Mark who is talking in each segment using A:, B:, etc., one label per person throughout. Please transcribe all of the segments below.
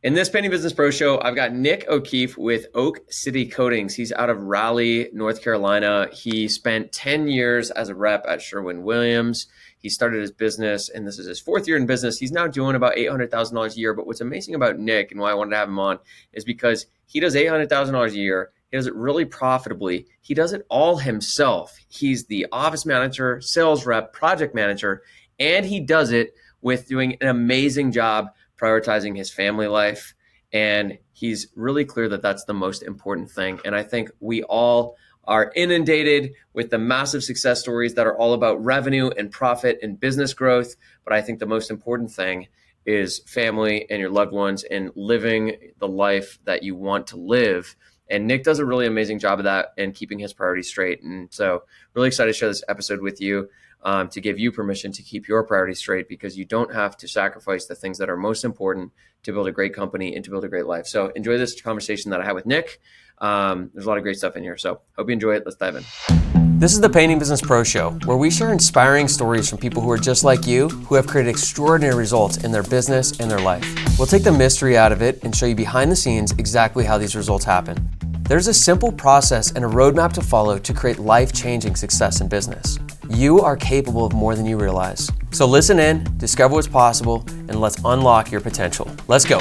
A: In this Penny Business Pro show, I've got Nick O'Keefe with Oak City Coatings. He's out of Raleigh, North Carolina. He spent 10 years as a rep at Sherwin-Williams. He started his business, and this is his fourth year in business. He's now doing about $800,000 a year. But what's amazing about Nick and why I wanted to have him on is because he does $800,000 a year. He does it really profitably. He does it all himself. He's the office manager, sales rep, project manager, and he does it with doing an amazing job prioritizing his family life. And he's really clear that that's the most important thing. And I think we all are inundated with the massive success stories that are all about revenue and profit and business growth. But I think the most important thing is family and your loved ones and living the life that you want to live. And Nick does a really amazing job of that and keeping his priorities straight. And so really excited to share this episode with you. To give you permission to keep your priorities straight, because you don't have to sacrifice the things that are most important to build a great company and to build a great life. So enjoy this conversation that I had with Nick. There's a lot of great stuff in here. So hope you enjoy it. Let's dive in. This is the Painting Business Pro Show, where we share inspiring stories from people who are just like you, who have created extraordinary results in their business and their life. We'll take the mystery out of it and show you behind the scenes exactly how these results happen. There's a simple process and a roadmap to follow to create life-changing success in business. You are capable of more than you realize. So listen in, discover what's possible, and let's unlock your potential. Let's go.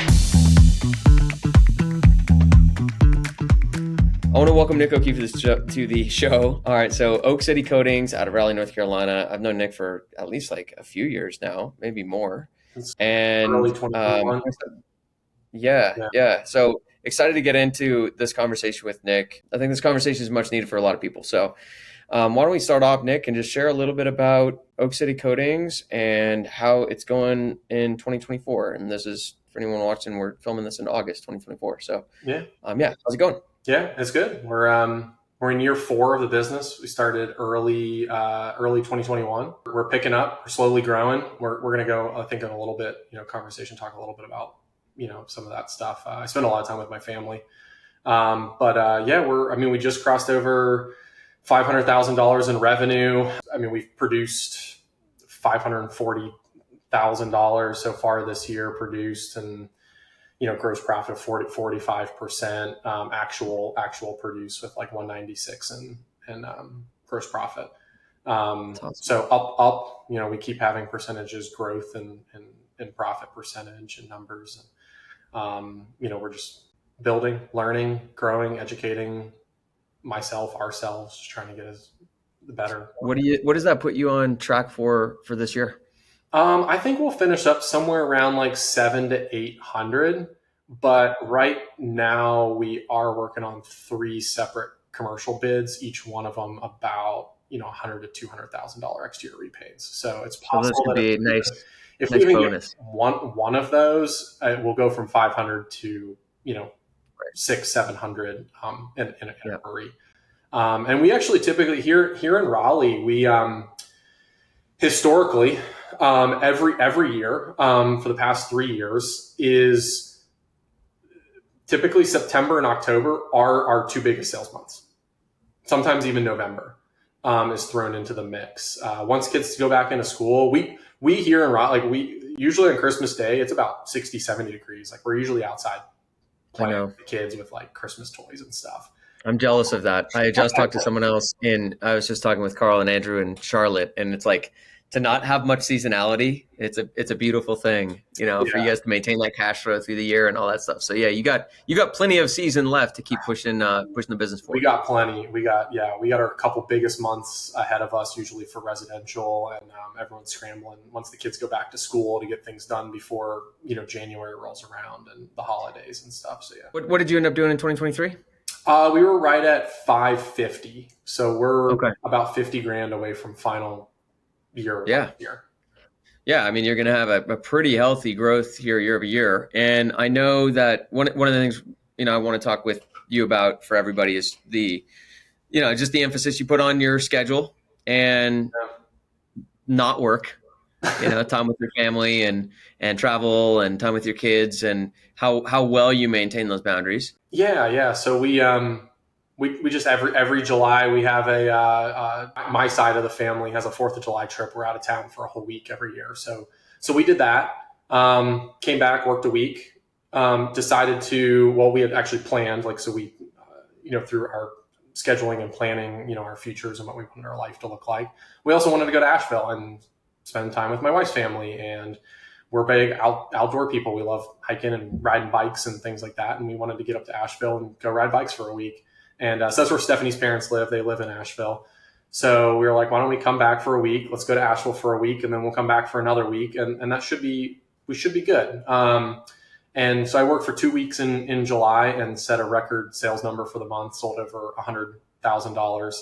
A: I want to welcome Nick O'Keefe to the show. All right, so Oak City Coatings out of Raleigh, North Carolina. I've known Nick for at least like a few years now, maybe more. And
B: early 2021.
A: Yeah. So excited to get into this conversation with Nick. I think this conversation is much needed for a lot of people. So why don't we start off, Nick, and just share a little bit about Oak City Coatings and how it's going in 2024. And this is, for anyone watching, we're filming this in August 2024. So how's it going?
B: Yeah, it's good. We're in year 4 of the business. We started early 2021. We're picking up. We're slowly growing. We're going to go, I think, in a little bit, conversation, talk a little bit about, some of that stuff. I spend a lot of time with my family. We just crossed over $500,000 in revenue. I mean, we've produced $540,000 so far this year produced, and gross profit of 45%, actual produce with like 196 and gross profit.
A: Awesome.
B: So up, we keep having percentages growth and profit percentage and numbers. We're just building, learning, growing, educating ourselves, just trying to get us the better.
A: What does that put you on track for this year?
B: I think we'll finish up somewhere around like 700 to 800, but right now we are working on 3 separate commercial bids, each one of them about, $100,000 to $200,000 extra year repays. So it's possible
A: this could be a nice
B: we even
A: bonus.
B: Get one of those, we'll go from 500 to, 600-700 in a hurry. And we actually typically here in Raleigh, we historically every year for the past 3 years is typically September and October are our 2 biggest sales months. Sometimes even November is thrown into the mix. Once kids go back into school, we here in Raleigh, like we usually on Christmas Day, it's about 60, 70 degrees. Like we're usually outside playing with the kids with like Christmas toys and stuff.
A: I'm jealous of that. I just talked to someone else I was just talking with Carl and Andrew in Charlotte, and it's like to not have much seasonality. It's a beautiful thing, for you guys to maintain that cash flow through the year and all that stuff. So yeah, you got plenty of season left to keep pushing the business forward.
B: We got plenty. We got our couple biggest months ahead of us, usually for residential, and everyone's scrambling once the kids go back to school to get things done before, January rolls around and the holidays and stuff. So yeah.
A: What did you end up doing in 2023?
B: We were right at 550. So we're about 50 grand away from final year.
A: Yeah. I mean, you're going to have a pretty healthy growth here year over year. And I know that one of the things, I want to talk with you about for everybody is just the emphasis you put on your schedule and not work, time with your family and travel and time with your kids and how well you maintain those boundaries.
B: Yeah. So we just every July we have my side of the family has a 4th of July trip. We're out of town for a whole week every year. So we did that. Came back, worked a week, decided to, well, we had actually planned, like, so we, through our scheduling and planning, our futures and what we wanted our life to look like. We also wanted to go to Asheville and spend time with my wife's family. And we're big outdoor people. We love hiking and riding bikes and things like that. And we wanted to get up to Asheville and go ride bikes for a week. And so that's where Stephanie's parents live. They live in Asheville. So we were like, why don't we come back for a week? Let's go to Asheville for a week, and then we'll come back for another week. And that we should be good. And so I worked for 2 weeks in July and set a record sales number for the month, sold over $100,000.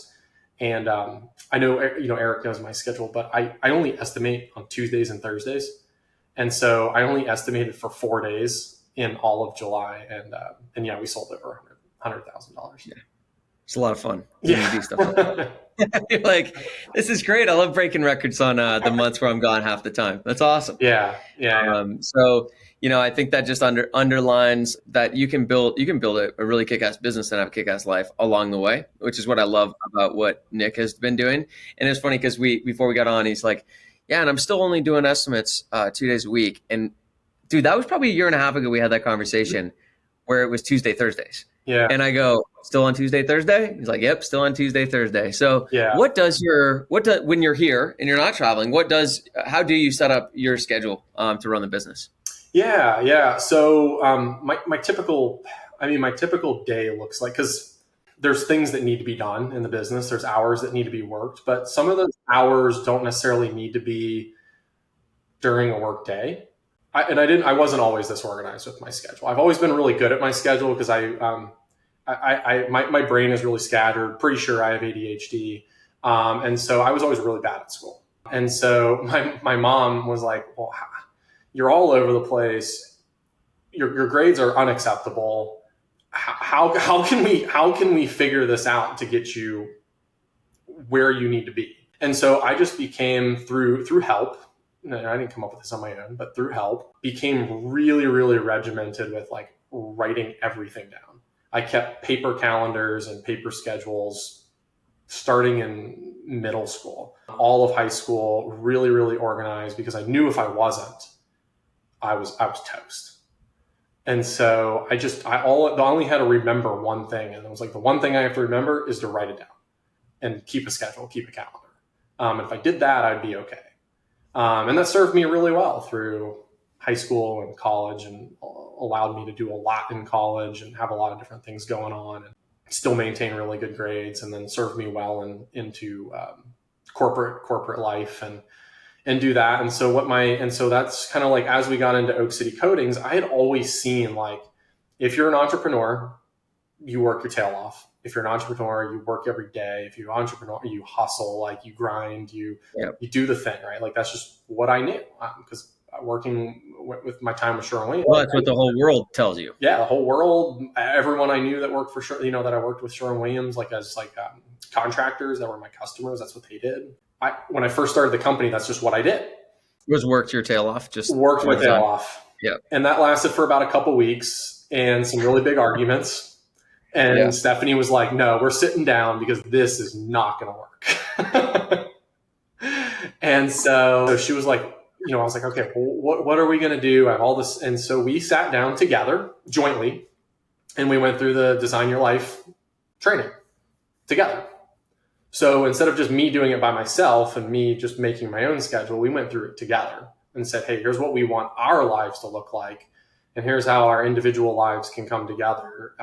B: And I know, Eric knows my schedule, but I only estimate on Tuesdays and Thursdays. And so I only estimated for 4 days in all of July. And yeah, we sold over $100,000.
A: Yeah. It's a lot of fun.
B: Yeah.
A: Do stuff like that. You're like, this is great. I love breaking records on the months where I'm gone half the time. That's awesome.
B: Yeah.
A: So, I think that just underlines that you can build a really kick-ass business and have a kick-ass life along the way, which is what I love about what Nick has been doing. And it's funny because before we got on, he's like, yeah, and I'm still only doing estimates 2 days a week. And dude, that was probably a year and a half ago we had that conversation where it was Tuesday, Thursdays.
B: Yeah.
A: And I go, still on Tuesday, Thursday? He's like, yep, still on Tuesday, Thursday. So
B: yeah.
A: When you're here and you're not traveling, how do you set up your schedule to run the business?
B: Yeah. So my typical day looks like, because there's things that need to be done in the business. There's hours that need to be worked, but some of those hours don't necessarily need to be during a work day. I wasn't always this organized with my schedule. I've always been really good at my schedule because my brain is really scattered. Pretty sure I have ADHD. And so I was always really bad at school. And so my mom was like, well, you're all over the place. Your grades are unacceptable. How can we figure this out to get you where you need to be? And so I just became through help. I didn't come up with this on my own, but through help, became really, really regimented with like writing everything down. I kept paper calendars and paper schedules starting in middle school, all of high school, really, really organized, because I knew if I wasn't, I was toast. And so I only had to remember one thing. And it was like, the one thing I have to remember is to write it down and keep a schedule, keep a calendar. And if I did that, I'd be okay. And that served me really well through high school and college, and allowed me to do a lot in college and have a lot of different things going on and still maintain really good grades, and then served me well into corporate life and do that. And so that's kind of like, as we got into Oak City Coatings, I had always seen, like, if you're an entrepreneur, you work your tail off. If you're an entrepreneur, you work every day. If you're an entrepreneur, you hustle, like you grind, you do the thing, right? Like, that's just what I knew, because working with my time with Sherwin-Williams.
A: Well, that's what the whole world tells you.
B: Yeah, the whole world, everyone I knew that worked for that I worked with Sherwin-Williams, like as contractors that were my customers, that's what they did. When I first started the company, that's just what I did.
A: Was worked your tail off? Just
B: worked my tail off.
A: Yeah. And
B: that lasted for about a couple weeks, and some really big arguments. And Stephanie was like, no, we're sitting down because this is not going to work. And so she was like, I was like, okay, well, what are we going to do? I have all this. And so we sat down together jointly, and we went through the Design Your Life training together. So instead of just me doing it by myself and me just making my own schedule, we went through it together and said, hey, here's what we want our lives to look like. And here's how our individual lives can come together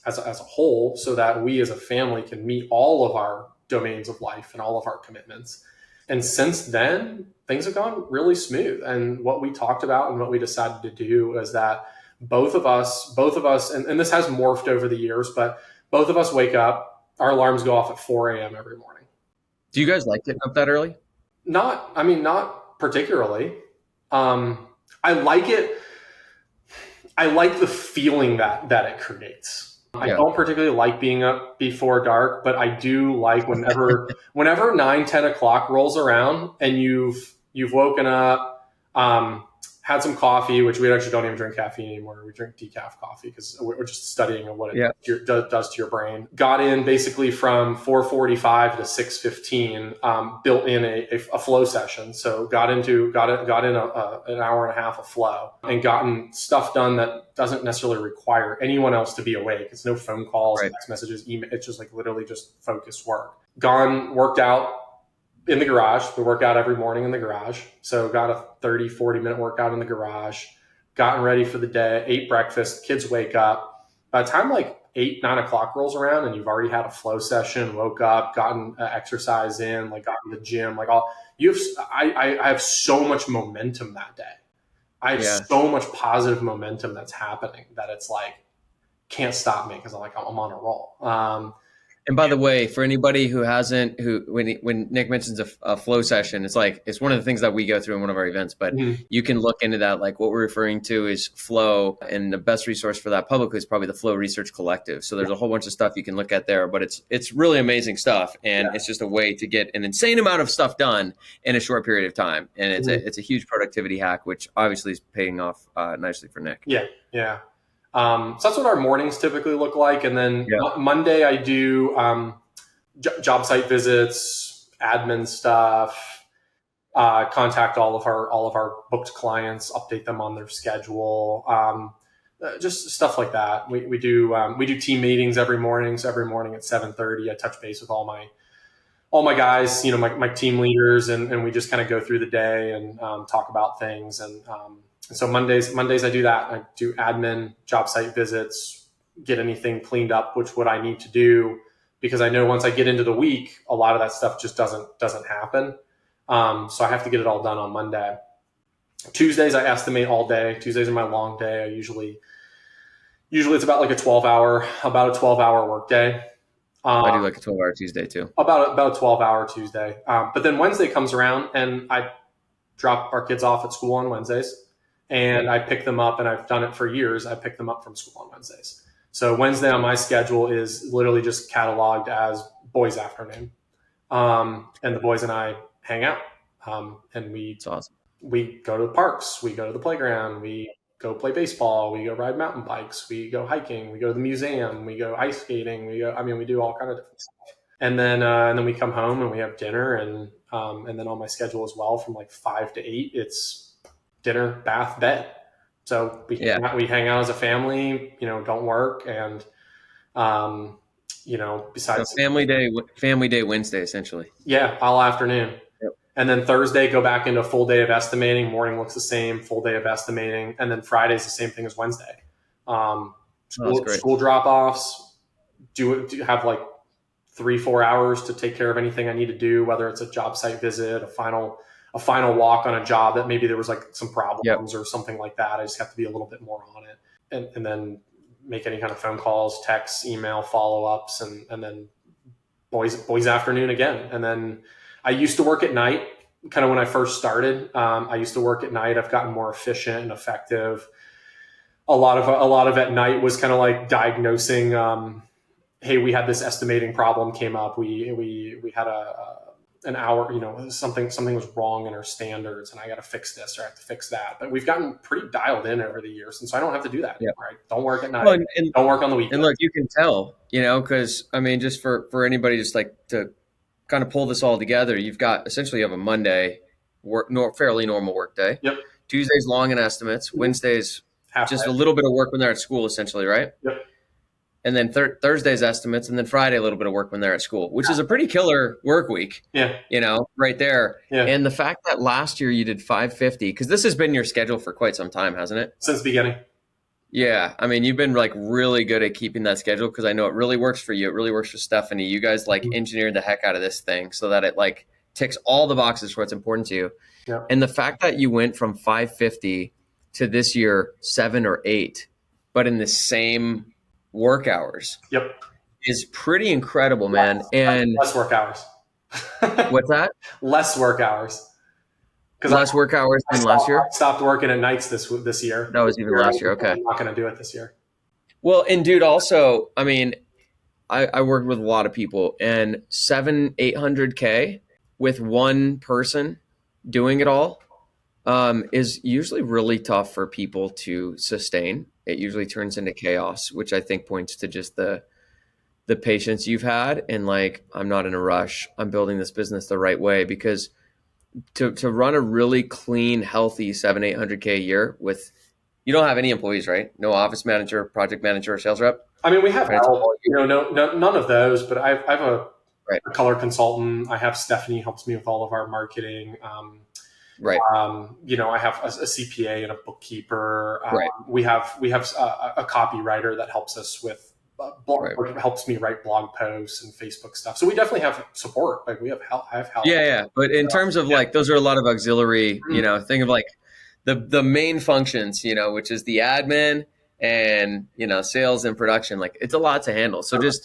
B: as a whole, so that we as a family can meet all of our domains of life and all of our commitments. And since then, things have gone really smooth. And what we talked about and what we decided to do is that both of us, and this has morphed over the years, but both of us wake up, our alarms go off at 4 a.m. every morning.
A: Do you guys like getting up that early?
B: Not particularly. I like it. I like the feeling that it creates. I don't particularly like being up before dark, but I do like whenever 9, 10 o'clock rolls around and you've woken up, had some coffee, which we actually don't even drink caffeine anymore. We drink decaf coffee because we're just studying what it does to your brain. Got in basically from 4:45 to 6:15, built in a flow session. So got in an hour and a half of flow and gotten stuff done that doesn't necessarily require anyone else to be awake. It's no phone calls, text messages, email. It's just like literally just focused work. Worked out in the garage. We work out every morning in the garage. So got a 30, 40-minute workout in the garage, gotten ready for the day, ate breakfast, kids wake up. By the time like 8, 9 o'clock rolls around and you've already had a flow session, woke up, gotten exercise in, like got to the gym, I have so much momentum that day. I have so much positive momentum that's happening that it's like, can't stop me because I'm on a roll.
A: And by the way, for anybody who hasn't, when Nick mentions a flow session, it's one of the things that we go through in one of our events, but you can look into that. Like what we're referring to is flow, and the best resource for that publicly is probably the Flow Research Collective. So there's a whole bunch of stuff you can look at there, but it's really amazing stuff. And it's just a way to get an insane amount of stuff done in a short period of time. And it's a huge productivity hack, which obviously is paying off nicely for Nick.
B: Yeah. Yeah. So that's what our mornings typically look like. And then Monday I do job site visits, admin stuff, contact all of our booked clients, update them on their schedule, just stuff like that. We do team meetings every morning. So every morning at 7:30, I touch base with all my guys, my team leaders, and we just kind of go through the day and talk about things. And so Mondays I do that. I do admin, job site visits, get anything cleaned up, what I need to do, because I know once I get into the week, a lot of that stuff just doesn't happen. So I have to get it all done on Monday. Tuesdays I estimate all day. Tuesdays are my long day. Usually it's about like a 12-hour work day.
A: I do like a 12-hour Tuesday too.
B: About a 12-hour Tuesday. But then Wednesday comes around and I drop our kids off at school on Wednesdays. And I pick them up, and I've done it for years. I pick them up from school on Wednesdays. So Wednesday on my schedule is literally just cataloged as boys' afternoon. And the boys and I hang out. And
A: That's awesome.
B: We go to the parks. We go to the playground. We go play baseball. We go ride mountain bikes. We go hiking. We go to the museum. We go ice skating. We do all kind of different stuff. And then we come home and we have dinner. And then on my schedule as well, from like 5 to 8, it's dinner, bath, bed. So we hang out as a family, don't work. And, besides
A: so family day Wednesday, essentially.
B: Yeah. All afternoon.
A: Yep.
B: And then Thursday, go back into a full day of estimating. Morning looks the same, full day of estimating. And then Friday is the same thing as Wednesday. School drop-offs, do have like 3-4 hours to take care of anything I need to do, whether it's a job site visit, a final walk on a job that maybe there was like some problems or something like that. I just have to be a little bit more on it, and then make any kind of phone calls, texts, email follow-ups, and then boys afternoon again. And then I used to work at night, kind of when I first started. I used to work at night. I've gotten more efficient and effective. A lot of at night was kind of like diagnosing. Hey, we had this estimating problem came up. We had an hour, something was wrong in our standards, and I got to fix this, or I have to fix that. But we've gotten pretty dialed in over the years, and so I don't have to do that.
A: Yeah.
B: Right? Don't work at night. Well, and don't work on the weekend.
A: And look, you can tell, because just for anybody just like to kind of pull this all together, you have a Monday fairly normal work day.
B: Yep.
A: Tuesday's long in estimates. Wednesday's just a little bit of work when they're at school, essentially, right?
B: Yep.
A: And then Thursday's estimates, and then Friday a little bit of work when they're at school, which is a pretty killer work week.
B: Yeah.
A: Right there.
B: Yeah.
A: And the fact that last year you did 550, because this has been your schedule for quite some time, hasn't it?
B: Since the beginning.
A: Yeah. You've been like really good at keeping that schedule, because I know it really works for you. It really works for Stephanie. You guys engineered the heck out of this thing so that it like ticks all the boxes for what's important to you.
B: Yeah.
A: And the fact that you went from 550 to this year 7 or 8, but in the same work hours.
B: Yep.
A: Is pretty incredible, man. And
B: less work hours.
A: What's that?
B: Less work hours.
A: Less work hours than last year?
B: I stopped working at nights this year.
A: That was even last year. Okay.
B: I'm not going to do it this year.
A: Well, and dude, also, I worked with a lot of people, and 700-800K with one person doing it all is usually really tough for people to sustain. It usually turns into chaos, which I think points to just the patience you've had and like, I'm not in a rush. I'm building this business the right way because to run a really clean, healthy 700-800K a year with you don't have any employees, right? No office manager, project manager, or sales rep.
B: I mean, we have
A: Right? It's
B: help,
A: all you.
B: none of those, but I have
A: Right.
B: a color consultant. I have Stephanie helps me with all of our marketing.
A: Right.
B: I have a CPA and a bookkeeper.
A: Right.
B: We have a copywriter that helps us with helps me write blog posts and Facebook stuff. So we definitely have support. Like we have help. I have help.
A: Yeah. But in terms of like, those are a lot of auxiliary, think of like the main functions, which is the admin and, sales and production. Like it's a lot to handle. So just,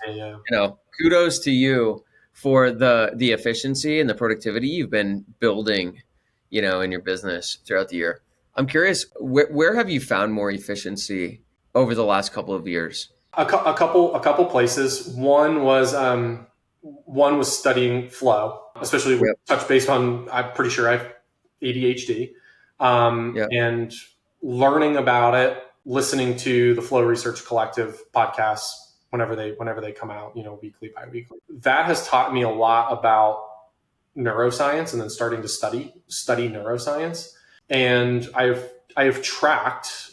A: kudos to you for the efficiency and the productivity you've been building, in your business throughout the year. I'm curious, where have you found more efficiency over the last couple of years?
B: A couple places. One was studying flow, especially with touch base on. I'm pretty sure I have ADHD, and learning about it, listening to the Flow Research Collective podcasts whenever they come out, weekly, bi-weekly. That has taught me a lot about neuroscience, and then starting to study neuroscience. And I have tracked,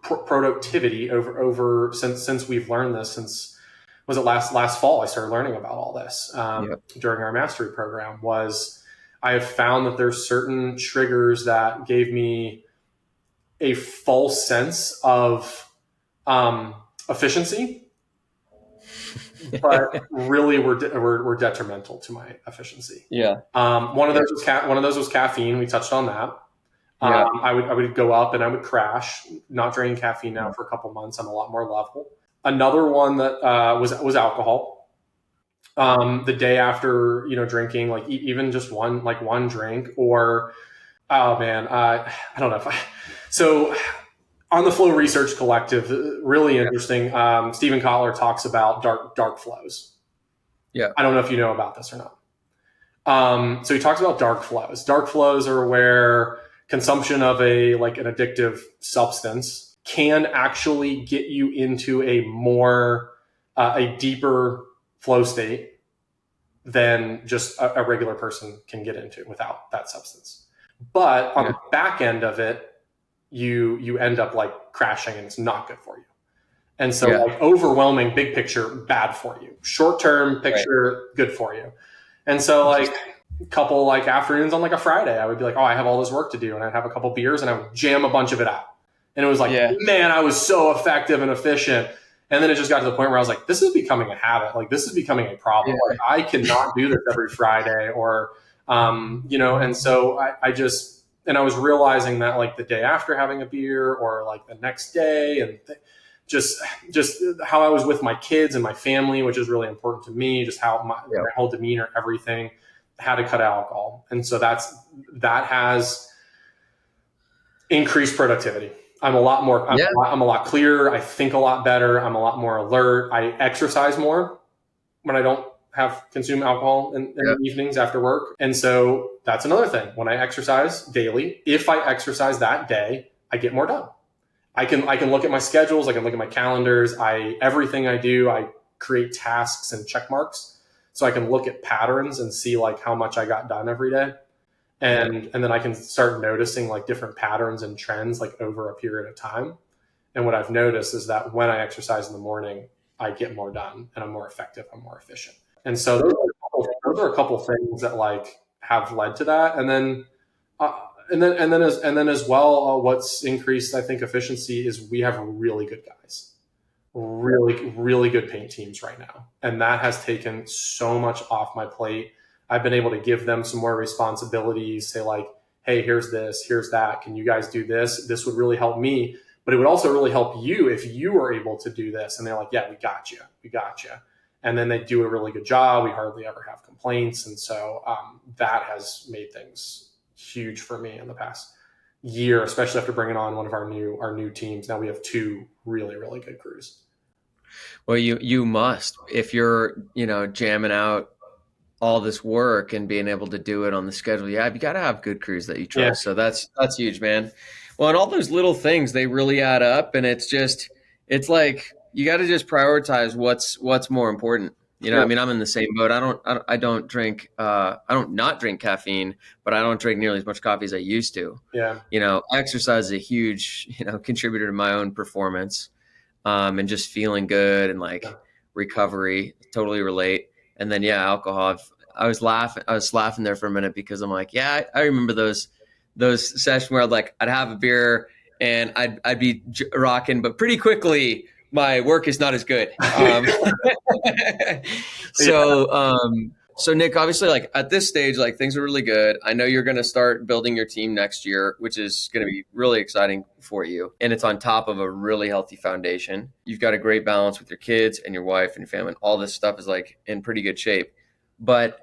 B: productivity over since we've learned this. Since was it last fall I started learning about all this during our mastery program. Was I have found that there's certain triggers that gave me a false sense of efficiency, but really were detrimental to my efficiency. One of those was caffeine. We touched on that. I would go up and I would crash. Not drinking caffeine now for a couple months. I'm a lot more level. Another one that was alcohol. The day after drinking, like even just one drink, or I don't know so on the Flow Research Collective, really interesting. Stephen Kotler talks about dark flows. I don't know if you know about this or not. So he talks about dark flows. Dark flows are where consumption of an addictive substance can actually get you into a deeper flow state than just a regular person can get into without that substance. But on the back end of it, you end up like crashing, and it's not good for you. And so overwhelming big picture, bad for you. Short term picture, good for you. And so a couple afternoons on a Friday, I would be like, oh, I have all this work to do. And I'd have a couple beers and I would jam a bunch of it out. And it was man, I was so effective and efficient. And then it just got to the point where I was like, this is becoming a habit. Like this is becoming a problem. Like I cannot do this every Friday and so I was realizing that the day after having a beer or the next day, and just how I was with my kids and my family, which is really important to me, just how my whole demeanor, everything, how to cut alcohol. And so that has increased productivity. I'm a lot more, I'm a lot clearer. I think a lot better. I'm a lot more alert. I exercise more when I don't consume alcohol in the evenings after work. And so that's another thing. When I exercise daily, if I exercise that day, I get more done. I can look at my schedules. I can look at my calendars. Everything I do, I create tasks and check marks. So I can look at patterns and see how much I got done every day. And then I can start noticing different patterns and trends over a period of time. And what I've noticed is that when I exercise in the morning, I get more done and I'm more effective. I'm more efficient. And so those are a couple things that have led to that. And then as well, what's increased, I think, efficiency is we have really good guys, really, really good paint teams right now. And that has taken so much off my plate. I've been able to give them some more responsibilities, say hey, here's this, here's that. Can you guys do this? This would really help me, but it would also really help you if you were able to do this. And they're like, yeah, we got you. And then they do a really good job. We hardly ever have complaints. And so that has made things huge for me in the past year, especially after bringing on one of our new teams. Now we have two really, really good crews.
A: Well, you must, if you're, jamming out all this work and being able to do it on the schedule. Yeah, you got to have good crews that you
B: Yeah.
A: trust. So that's huge, man. Well, and all those little things, they really add up, and it's like you got to just prioritize what's more important. I
B: Yeah.
A: mean, I'm in the same boat. I don't drink I don't not drink caffeine, but I don't drink nearly as much coffee as I used to.
B: Yeah.
A: Exercise is a huge, contributor to my own performance, and just feeling good and like
B: Yeah.
A: recovery. Totally relate. And then yeah, alcohol. I was laughing there for a minute because I'm like, yeah, I remember those sessions where I'd have a beer and I'd be rocking, but pretty quickly my work is not as good. So so Nick, obviously, like at this stage, like things are really good. I know you're going to start building your team next year, which is going to be really exciting for you. And it's on top of a really healthy foundation. You've got a great balance with your kids and your wife and your family. And all this stuff is like in pretty good shape. But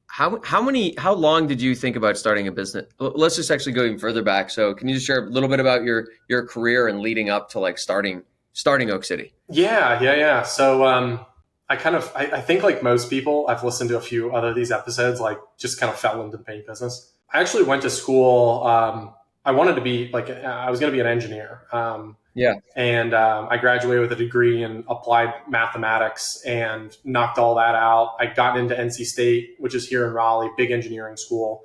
A: how long did you think about starting a business? Let's just actually go even further back. So can you just share a little bit about your career and leading up to like starting Oak City?
B: Yeah. So I think like most people, I've listened to a few other of these episodes, like just kind of fell into the paint business. I actually went to school. I wanted to be like, I was going to be an engineer.
A: Yeah.
B: And I graduated with a degree in applied mathematics and knocked all that out. I got into NC State, which is here in Raleigh, big engineering school.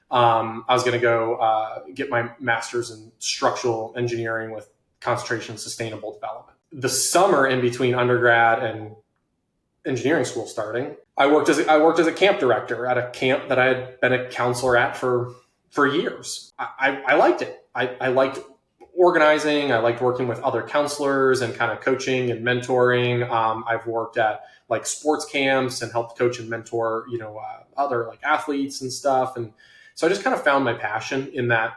B: I was going to go get my master's in structural engineering with concentration in sustainable development. The summer in between undergrad and engineering school starting, I worked as a camp director at a camp that I had been a counselor at for years. I liked it. I liked organizing. I liked working with other counselors and kind of coaching and mentoring. I've worked at like sports camps and helped coach and mentor, other like athletes and stuff. And so I just kind of found my passion in that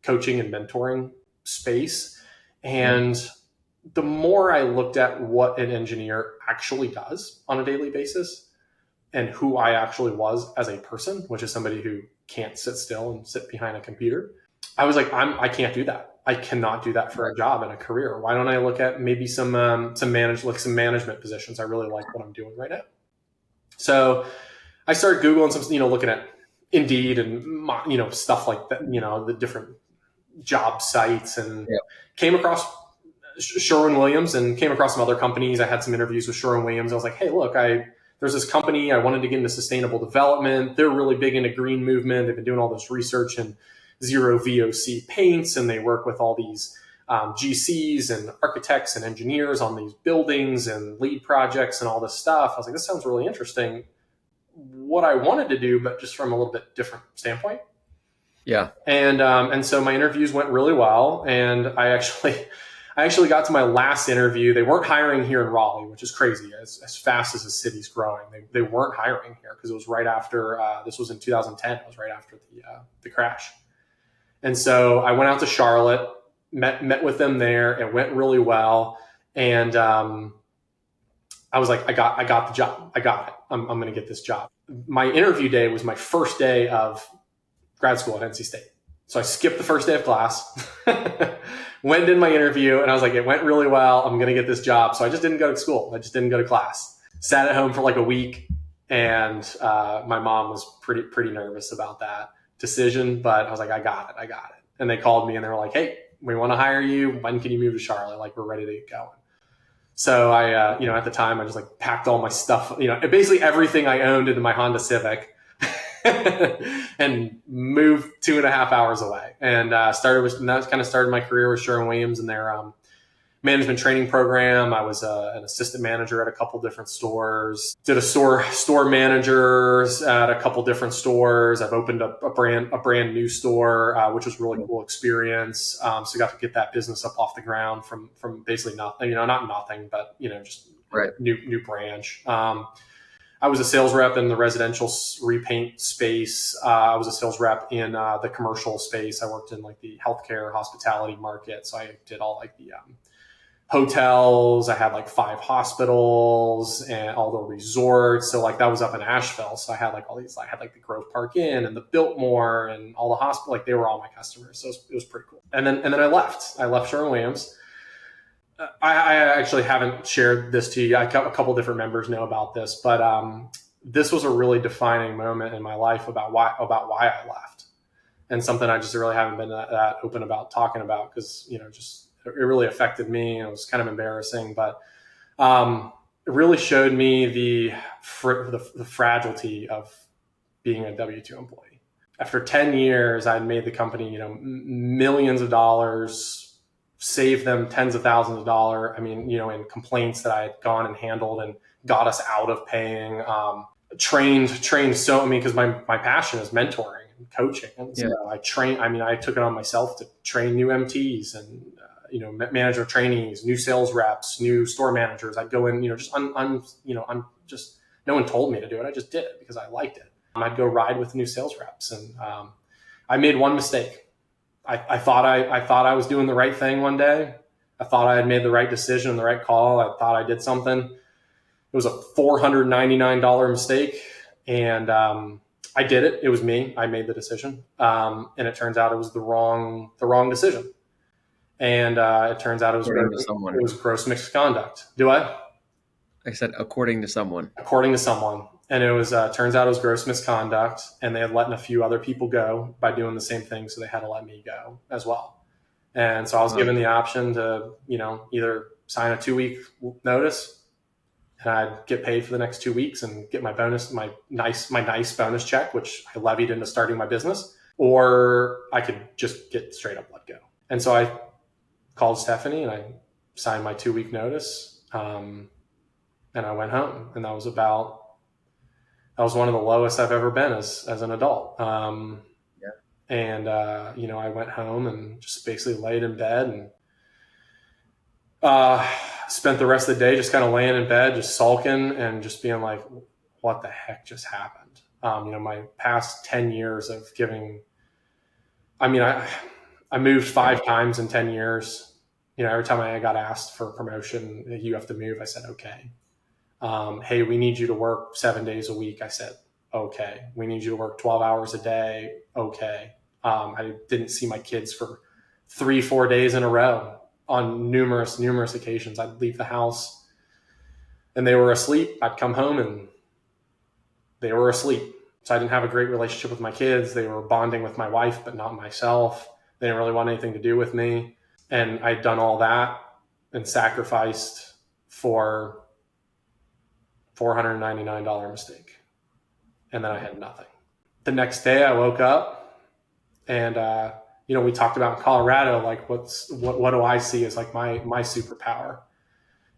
B: coaching and mentoring space. And the more I looked at what an engineer actually does on a daily basis and who I actually was as a person, which is somebody who can't sit still and sit behind a computer, I was like, I can't do that. I cannot do that for a job and a career. Why don't I look at maybe some management positions? I really like what I'm doing right now. So I started Googling some, looking at Indeed and, stuff like that, the different job sites, and came across Sherwin-Williams and came across some other companies. I had some interviews with Sherwin-Williams. I was like, hey, look, there's this company. I wanted to get into sustainable development. They're really big into green movement. They've been doing all this research in zero VOC paints, and they work with all these GCs and architects and engineers on these buildings and lead projects and all this stuff. I was like, this sounds really interesting. What I wanted to do, but just from a little bit different standpoint.
A: Yeah.
B: And so my interviews went really well, and I actually got to my last interview. They weren't hiring here in Raleigh, which is crazy. As fast as the city's growing, they weren't hiring here because it was right after. This was in 2010. It was right after the crash. And so I went out to Charlotte, met with them there. It went really well, and I was like, I got the job. I got it. I'm going to get this job. My interview day was my first day of grad school at NC State. So I skipped the first day of class, went in my interview, and I was like, it went really well. I'm going to get this job. So I just didn't go to school. I just didn't go to class. Sat at home for like a week, and my mom was pretty nervous about that decision, but I was like, I got it. And they called me and they were like, hey, we want to hire you. When can you move to Charlotte? Like, we're ready to get going. So I, at the time I just like packed all my stuff, basically everything I owned into my Honda Civic and moved 2.5 hours away, and that kind of started my career with Sherwin-Williams and their management training program. I was an assistant manager at a couple different stores, did a store managers at a couple different stores. I've opened up a brand new store, which was a really cool experience. So I got to get that business up off the ground from basically nothing, not nothing, but, just new branch. I was a sales rep in the residential repaint space. I was a sales rep in the commercial space. I worked in like the healthcare hospitality market. So I did all like the hotels. I had like 5 hospitals and all the resorts. So like that was up in Asheville. So I had like all these, I had like the Grove Park Inn and the Biltmore and all the hospital, like they were all my customers. So it was pretty cool. And then I left Sherwin-Williams. I actually haven't shared this to you. A couple different members know about this, but this was a really defining moment in my life about why I left, and something I just really haven't been that open about talking about, because just it really affected me, and it was kind of embarrassing, but it really showed me the fragility of being a W-2 employee. After 10 years, I'd made the company, millions of dollars, saved them tens of thousands of dollars. I mean, in complaints that I had gone and handled and got us out of paying, trained so, because my passion is mentoring and coaching. And so I took it on myself to train new MTs and, manager trainees, new sales reps, new store managers. I'd go in, just no one told me to do it. I just did it because I liked it. I'd go ride with new sales reps, and I made one mistake. I thought I was doing the right thing one day. I thought I had made the right decision and the right call. I thought I did something. It was a $499 mistake, and I did it. It was me. I made the decision, and it turns out it was the wrong decision. And it turns out it was gross misconduct. Do I?
A: I said according to someone.
B: According to someone. And it was, turns out it was gross misconduct, and they had let a few other people go by doing the same thing. So they had to let me go as well. And so I was given the option to, either sign a 2-week notice, and I'd get paid for the next 2 weeks and get my bonus, my nice bonus check, which I levied into starting my business, or I could just get straight up let go. And so I called Stephanie and I signed my 2-week notice. And I went home, and that was one of the lowest I've ever been as an adult. And, I went home and just basically laid in bed and spent the rest of the day just kind of laying in bed, just sulking and just being like, what the heck just happened? My past 10 years of giving, I moved 5 times in 10 years. Every time I got asked for a promotion, you have to move, I said, okay. Hey, we need you to work 7 days a week. I said, okay. We need you to work 12 hours a day. Okay. I didn't see my kids for 3-4 days in a row on numerous occasions. I'd leave the house and they were asleep. I'd come home and they were asleep. So I didn't have a great relationship with my kids. They were bonding with my wife, but not myself. They didn't really want anything to do with me. And I'd done all that and sacrificed for $499 mistake. And then I had nothing. The next day I woke up and, we talked about in Colorado, like what do I see as like my superpower?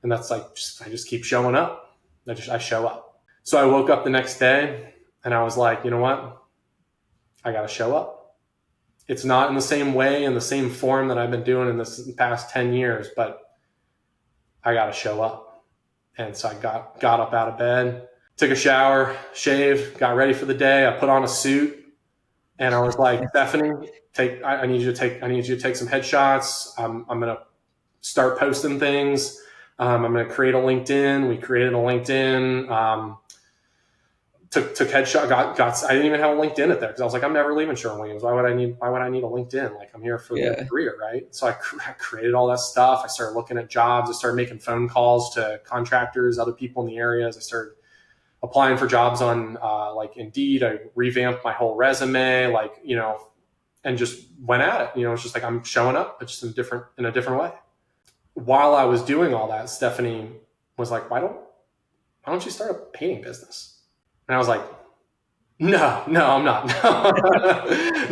B: And that's like, I just keep showing up. I show up. So I woke up the next day and I was like, you know what? I got to show up. It's not in the same way, in the same form that I've been doing in this past 10 years, but I got to show up. And so I got up out of bed, took a shower, shaved, got ready for the day. I put on a suit and I was like, Stephanie, I need you to take some headshots. I'm going to start posting things. I'm going to create a LinkedIn. We created a LinkedIn. Took headshot. I didn't even have a LinkedIn at there because I was like, I'm never leaving Sherwin-Williams. Why would I need a LinkedIn? Like, I'm here for the career, right? So I created all that stuff. I started looking at jobs. I started making phone calls to contractors, other people in the areas. I started applying for jobs on like Indeed. I revamped my whole resume, and just went at it. It's just like I'm showing up, but just in a different way. While I was doing all that, Stephanie was like, why don't you start a painting business? And I was like, no, I'm not.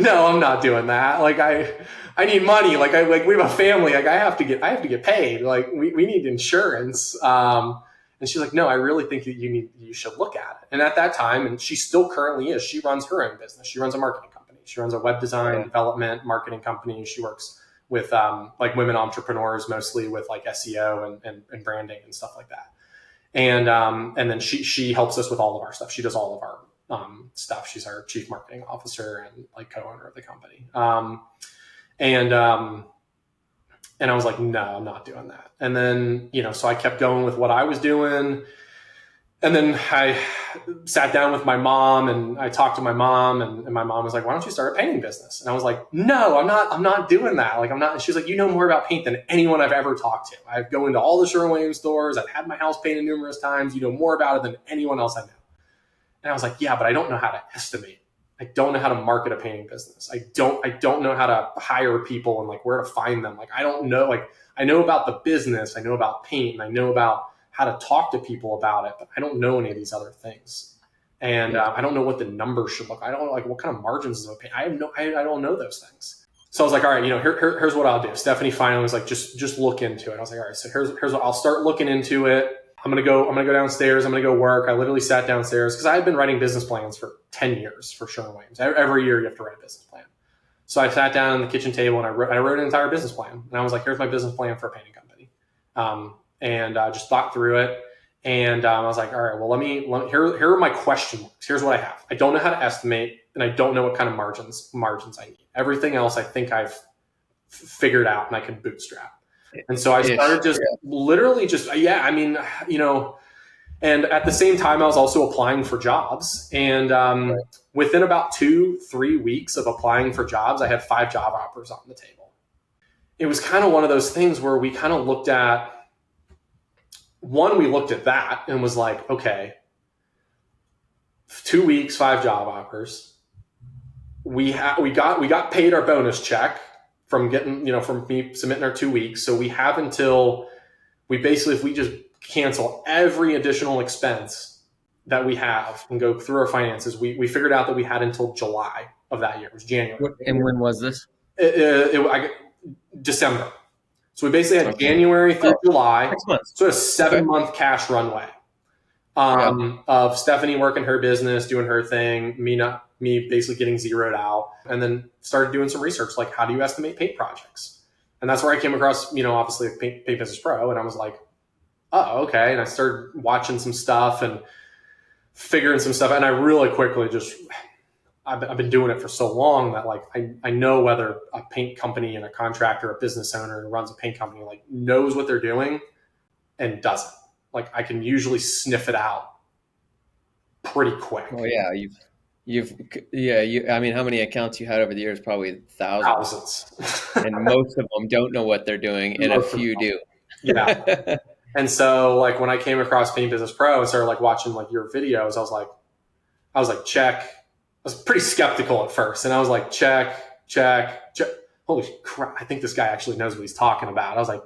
B: No, I'm not doing that. Like I need money. Like we have a family. Like I have to get paid. Like we need insurance. And she's like, no, I really think you should look at it. And at that time, and she still currently is, she runs her own business. She runs a marketing company. She runs a web design development marketing company. She works with like women entrepreneurs, mostly with like SEO and branding and stuff like that. And then she helps us with all of our stuff. She does all of our stuff. She's our chief marketing officer and like co-owner of the company. And I was like, no, I'm not doing that. And then, so I kept going with what I was doing. And then I sat down with my mom and I talked to my mom and my mom was like, why don't you start a painting business? And I was like, no, I'm not doing that. Like, I'm not. She's like, you know more about paint than anyone I've ever talked to. I go into all the Sherwin-Williams stores. I've had my house painted numerous times. You know more about it than anyone else I know. And I was like, yeah, but I don't know how to estimate. I don't know how to market a painting business. I don't know how to hire people and like where to find them. Like, I don't know, like I know about the business, I know about paint, and I know about how to talk to people about it, but I don't know any of these other things. And I don't know what the numbers should look. I don't know like what kind of margins is okay. I don't know those things. So I was like, all right, here's what I'll do. Stephanie finally was like, just look into it. I was like, all right, so here's what I'll start looking into it. I'm gonna go downstairs. I'm gonna go work. I literally sat downstairs because I had been writing business plans for 10 years for Sherwin-Williams. Every year you have to write a business plan. So I sat down at the kitchen table and I wrote an entire business plan. And I was like, here's my business plan for a painting company. And I just thought through it. And I was like, all right, well, here are my question marks. Here's what I have. I don't know how to estimate, and I don't know what kind of margins I need. Everything else I think I've figured out and I can bootstrap. And so I started and at the same time, I was also applying for jobs. And within about 2-3 weeks of applying for jobs, I had 5 job offers on the table. It was kind of one of those things where we kind of looked at that and was like, okay, 2 weeks, 5 job offers. We got paid our bonus check from me submitting our 2 weeks. So we have until if we just cancel every additional expense that we have and go through our finances, we figured out that we had until July of that year. It was January.
A: And when was this?
B: December. So we basically had January through July.
A: 6 months.
B: So a 7-month cash runway of Stephanie working her business, doing her thing, me basically getting zeroed out, and then started doing some research, like how do you estimate paint projects? And that's where I came across, obviously Paint Business Pro, and I was like, oh, okay. And I started watching some stuff and figuring some stuff, and I really quickly I've been doing it for so long that like I know whether a paint company and a contractor, a business owner who runs a paint company like knows what they're doing and doesn't. Like I can usually sniff it out pretty quick.
A: Oh yeah, I mean, how many accounts you had over the years? Probably thousands. And most of them don't know what they're doing, and a few do.
B: Yeah. And so like when I came across Paint Business Pro and started like watching like your videos, I was like, check. I was pretty skeptical at first, and I was like, check. Holy crap! I think this guy actually knows what he's talking about. I was like,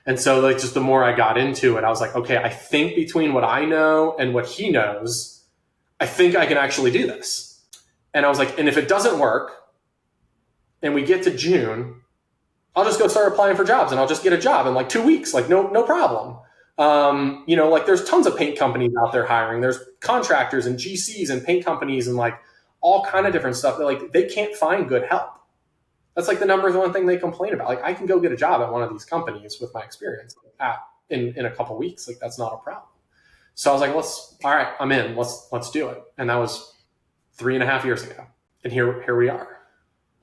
B: and so like just the more I got into it, I was like, okay, I think between what I know and what he knows, I think I can actually do this. And I was like, and if it doesn't work, and we get to June, I'll just go start applying for jobs, and I'll just get a job in like 2 weeks, like no problem. Like there's tons of paint companies out there hiring. There's contractors and GCs and paint companies and like all kind of different stuff that like they can't find good help. That's like the number one thing they complain about. Like I can go get a job at one of these companies with my experience in a couple of weeks. Like that's not a problem. So I was like, all right, I'm in. Let's do it. And that was 3.5 years ago. And here we are.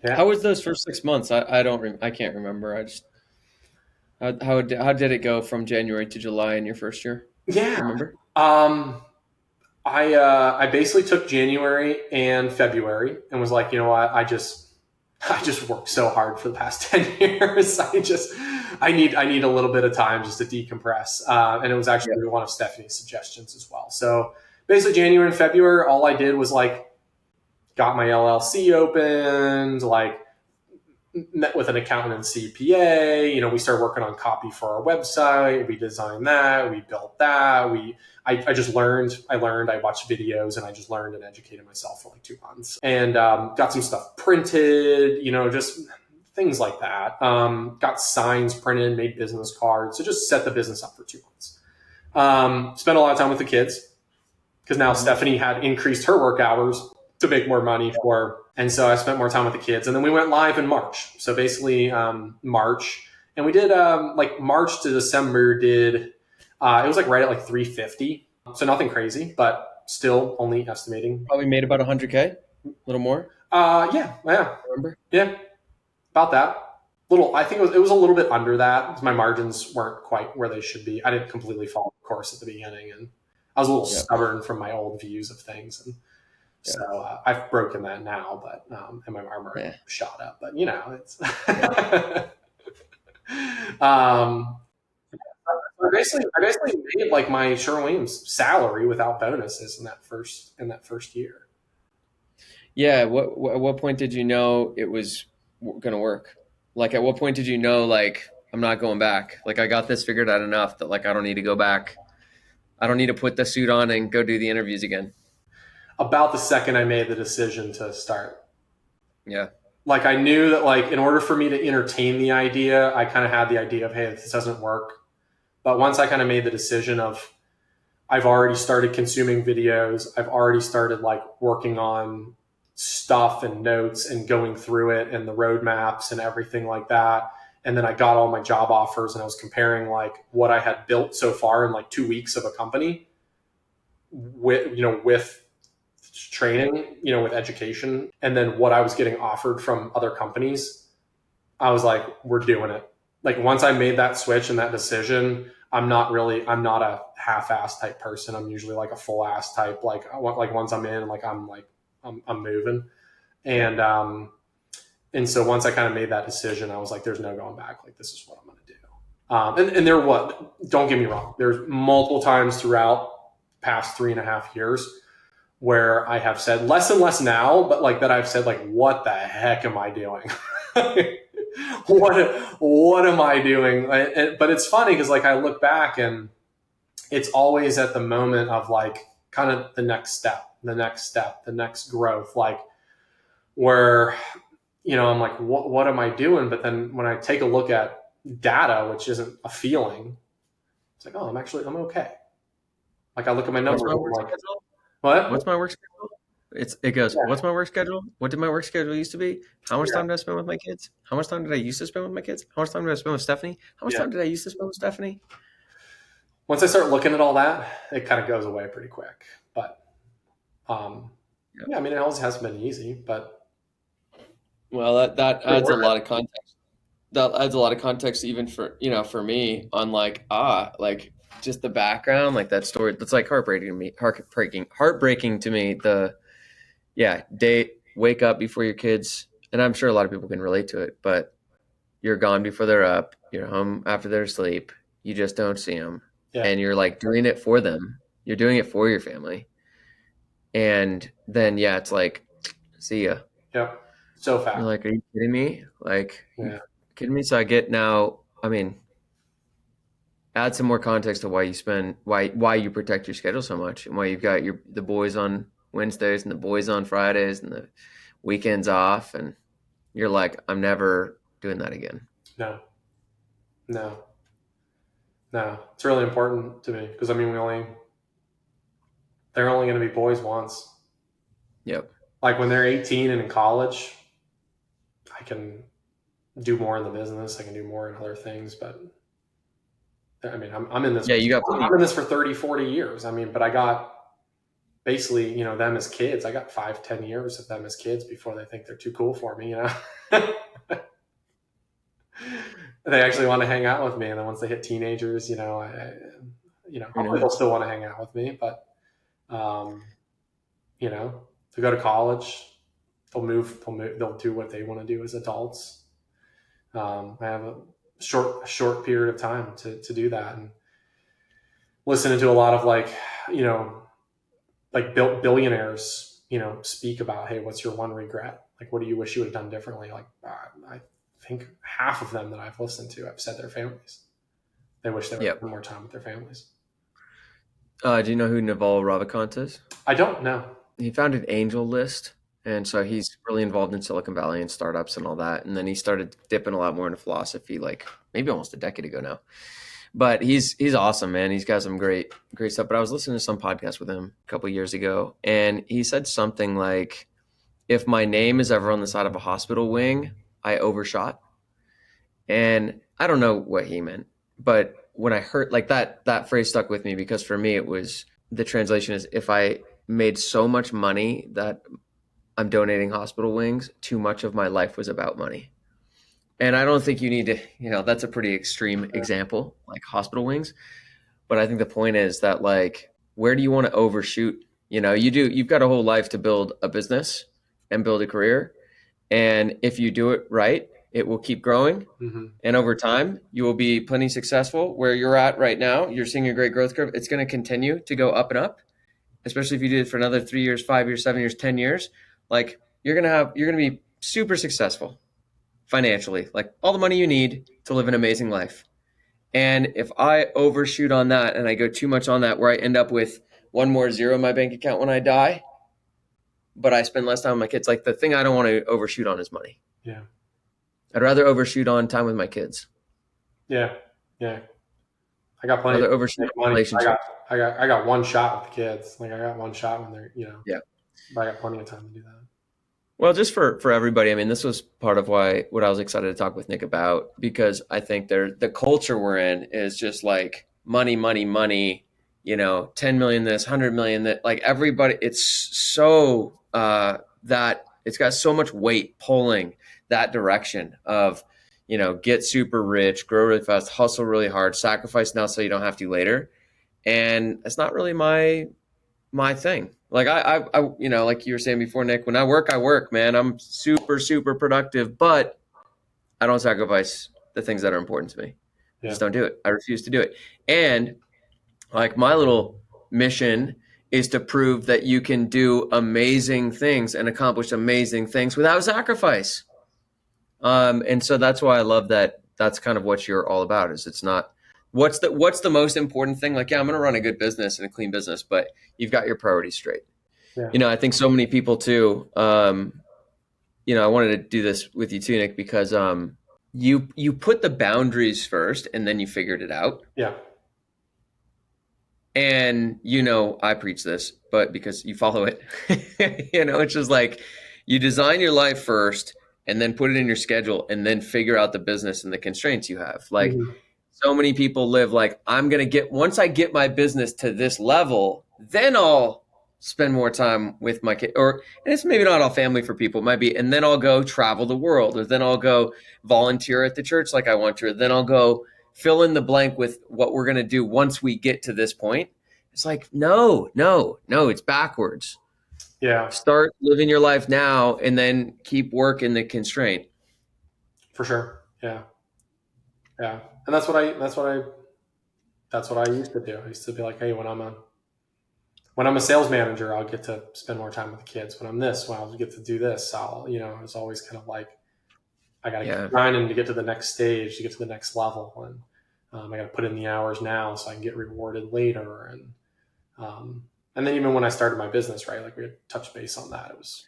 B: Yeah.
A: How was those first 6 months? I can't remember. How did it go from January to July in your first year?
B: Yeah.
A: Remember?
B: I basically took January and February and was like, you know what? I just worked so hard for the past 10 years. I need a little bit of time just to decompress. And it was actually one of Stephanie's suggestions as well. So basically January and February, all I did was like, got my LLC opened, like met with an accountant and CPA. We started working on copy for our website. We designed that. We built that. I just learned. I watched videos and I just learned and educated myself for like 2 months and got some stuff printed, just things like that. Got signs printed, made business cards. So just set the business up for 2 months. Spent a lot of time with the kids because now Stephanie had increased her work hours to make more money and so I spent more time with the kids. And then we went live in March. So basically March, and we did like March to December it was like right at like 350. So nothing crazy, but still only estimating.
A: Probably made about 100K, a little more.
B: Yeah.
A: Remember?
B: Yeah, about that. I think it was a little bit under that. My margins weren't quite where they should be. I didn't completely follow the course at the beginning, and I was a little stubborn from my old views of things. And so I've broken that now, but and my armor shot up. But it's. I basically made like my Sherwin-Williams salary without bonuses in that first year.
A: Yeah. At what point did you know it was going to work? Like, at what point did you know, like, I'm not going back? Like, I got this figured out enough that, like, I don't need to go back. I don't need to put the suit on and go do the interviews again.
B: About the second I made the decision to start.
A: Yeah.
B: Like I knew that like in order for me to entertain the idea, I kind of had the idea of, hey, if this doesn't work. But once I kind of made the decision of I've already started consuming videos, I've already started like working on stuff and notes and going through it and the roadmaps and everything like that. And then I got all my job offers and I was comparing like what I had built so far in like 2 weeks of a company with training, with education, and then what I was getting offered from other companies. I was like, we're doing it. Like once I made that switch and that decision, I'm not a half-ass type person. I'm usually like a full-ass type. Like once I'm in, like I'm moving. And so once I kind of made that decision, I was like, there's no going back. Like this is what I'm going to do. And don't get me wrong. There's multiple times throughout the past 3.5 years where I have said less and less now, but like that I've said like, what the heck am I doing? what am I doing? But it's funny because like I look back and it's always at the moment of like kind of the next step, the next growth, like where, I'm like, what am I doing? But then when I take a look at data, which isn't a feeling, it's like, oh, I'm okay. Like I look at my numbers. What?
A: What's my work schedule? It goes, what's my work schedule? What did my work schedule used to be? How much time did I spend with my kids? How much time did I used to spend with my kids? How much time did I spend with Stephanie? How much time did I used to spend with Stephanie?
B: Once I start looking at all that, it kind of goes away pretty quick. But I mean, it always hasn't been easy, but
A: well, that adds a lot of context. That adds a lot of context even for for me on like just the background, like that story. That's like heartbreaking to me. Heartbreaking to me. Day wake up before your kids, and I'm sure a lot of people can relate to it. But you're gone before they're up. You're home after they're asleep. You just don't see them, and you're like doing it for them. You're doing it for your family, and then it's like, see ya.
B: Yep. So fast.
A: You're like, are you kidding me? Like, kidding me? So I get now. I mean, add some more context to why you protect your schedule so much, and why you've got the boys on Wednesdays and the boys on Fridays and the weekends off, and you're like, I'm never doing that again.
B: No, it's really important to me because I mean, they're only going to be boys once.
A: Yep.
B: Like when they're 18 and in college, I can do more in the business. I can do more in other things, but I mean, I'm in this.
A: Yeah,
B: I'm in this for 30, 40 years. I mean, but I got basically, them as kids. I got 5-10 years of them as kids before they think they're too cool for me. They actually want to hang out with me, and then once they hit teenagers, hopefully they'll still want to hang out with me. But to go to college, they'll do what they want to do as adults. I have a short period of time to do that, and listening to a lot of billionaires, speak about, hey, what's your one regret? Like, what do you wish you would have done differently? Like, I think half of them that I've listened to have said their families. They wish they would have more time with their families.
A: Do you know who Naval Ravikant is?
B: I don't know.
A: He founded AngelList. And so he's really involved in Silicon Valley and startups and all that. And then he started dipping a lot more into philosophy, like maybe almost a decade ago now. But he's awesome, man. He's got some great stuff. But I was listening to some podcast with him a couple of years ago, and he said something like, if my name is ever on the side of a hospital wing, I overshot. And I don't know what he meant, but when I heard like that phrase stuck with me, because for me, it was, the translation is, if I made so much money that I'm donating hospital wings, too much of my life was about money. And I don't think you need to, that's a pretty extreme example, like hospital wings. But I think the point is that, like, where do you want to overshoot? You've got a whole life to build a business and build a career. And if you do it right, it will keep growing.
B: Mm-hmm.
A: And over time, you will be plenty successful. Where you're at right now, you're seeing a great growth curve. It's going to continue to go up and up, especially if you do it for another 3 years, 5 years, 7 years, 10 years. Like you're going to be super successful financially, like all the money you need to live an amazing life. And if I overshoot on that and I go too much on that, where I end up with one more zero in my bank account when I die, but I spend less time with my kids, like the thing I don't want to overshoot on is money.
B: Yeah.
A: I'd rather overshoot on time with my kids.
B: Yeah. Yeah. I got plenty
A: Rather
B: of
A: overshoot
B: money.
A: relationship.
B: I got one shot with the kids. Like I got one shot when they're,
A: Yeah.
B: but I got plenty of time to do that.
A: Well, just for everybody, I mean, this was part of what I was excited to talk with Nick about, because I think the culture we're in is just like money, money, money, 10 million this, 100 million that, like everybody, it's so that it's got so much weight pulling that direction of, get super rich, grow really fast, hustle really hard, sacrifice now so you don't have to later. And it's not really my thing. Like I like you were saying before, Nick, when I work, man. I'm super, super productive, but I don't sacrifice the things that are important to me. I just don't do it. I refuse to do it. And like my little mission is to prove that you can do amazing things and accomplish amazing things without sacrifice. And so that's why I love that. That's kind of what you're all about. Is it's not what's the most important thing. Like, yeah, I'm going to run a good business and a clean business, but you've got your priorities straight.
B: Yeah.
A: I think so many people too. I wanted to do this with you too, Nick, because you put the boundaries first and then you figured it out.
B: Yeah.
A: And I preach this, but because you follow it, it's just like you design your life first and then put it in your schedule and then figure out the business and the constraints you have. Like so many people live like, once I get my business to this level, then I'll spend more time with my kid, and it's maybe not all family for people. It might be, and then I'll go travel the world, or then I'll go volunteer at the church like I want to, or then I'll go fill in the blank with what we're going to do once we get to this point. It's like, no, it's backwards.
B: Yeah.
A: Start living your life now and then keep working the constraint.
B: For sure. Yeah. Yeah. And that's what I used to do. I used to be like, hey, when I'm a sales manager, I'll get to spend more time with the kids. When I'll get to do this, it's always kind of like, I got to keep grinding to get to the next stage, to get to the next level. And I got to put in the hours now so I can get rewarded later. And then even when I started my business, right, like we had touched base on that. It was,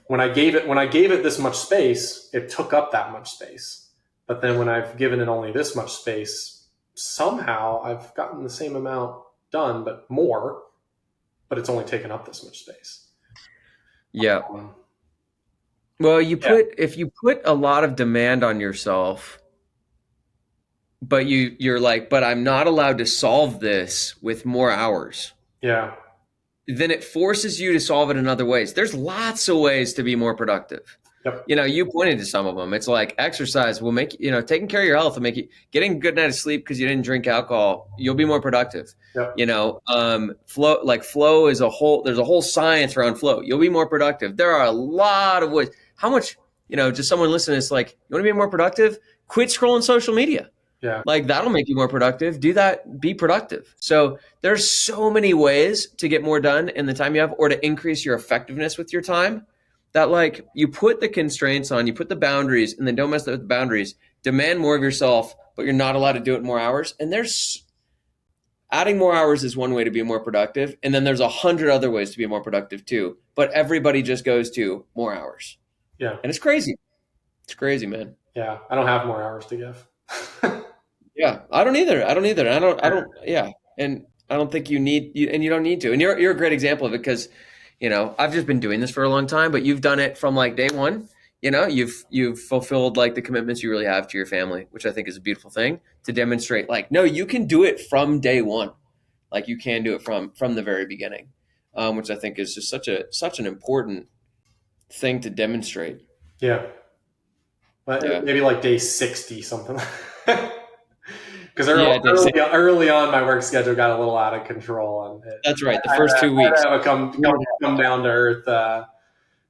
B: when I gave it this much space, it took up that much space. But then when I've given it only this much space, somehow I've gotten the same amount done, but more, but it's only taken up this much space.
A: Yeah. Well, if you put a lot of demand on yourself, but you're like, but I'm not allowed to solve this with more hours.
B: Yeah.
A: Then it forces you to solve it in other ways. There's lots of ways to be more productive.
B: Yep.
A: You pointed to some of them. It's like exercise will make taking care of your health will make you getting a good night of sleep because you didn't drink alcohol. You'll be more productive.
B: Yep.
A: Flow is there's a whole science around flow. You'll be more productive. There are a lot of ways. How much, just someone listening, it's like, you want to be more productive? Quit scrolling social media.
B: Yeah.
A: Like that'll make you more productive. Do that, be productive. So there's so many ways to get more done in the time you have, or to increase your effectiveness with your time, that like you put the constraints on, you put the boundaries, and then don't mess with the boundaries. Demand more of yourself, but you're not allowed to do it more hours. And adding more hours is one way to be more productive. And then there's 100 other ways to be more productive too. But everybody just goes to more hours.
B: Yeah.
A: And it's crazy. It's crazy, man.
B: Yeah. I don't have more hours to give.
A: Yeah, I don't either. Yeah. And I don't think you need, and you don't need to. And you're a great example of it because, I've just been doing this for a long time, but you've done it from like day one. You've fulfilled like the commitments you really have to your family, which I think is a beautiful thing to demonstrate. Like, no, you can do it from day one. Like you can do it from the very beginning, which I think is just such an important thing to demonstrate.
B: Yeah. But maybe like day 60 something. Because early on, my work schedule got a little out of control. And
A: that's right. The first 2 weeks.
B: I have a come down to earth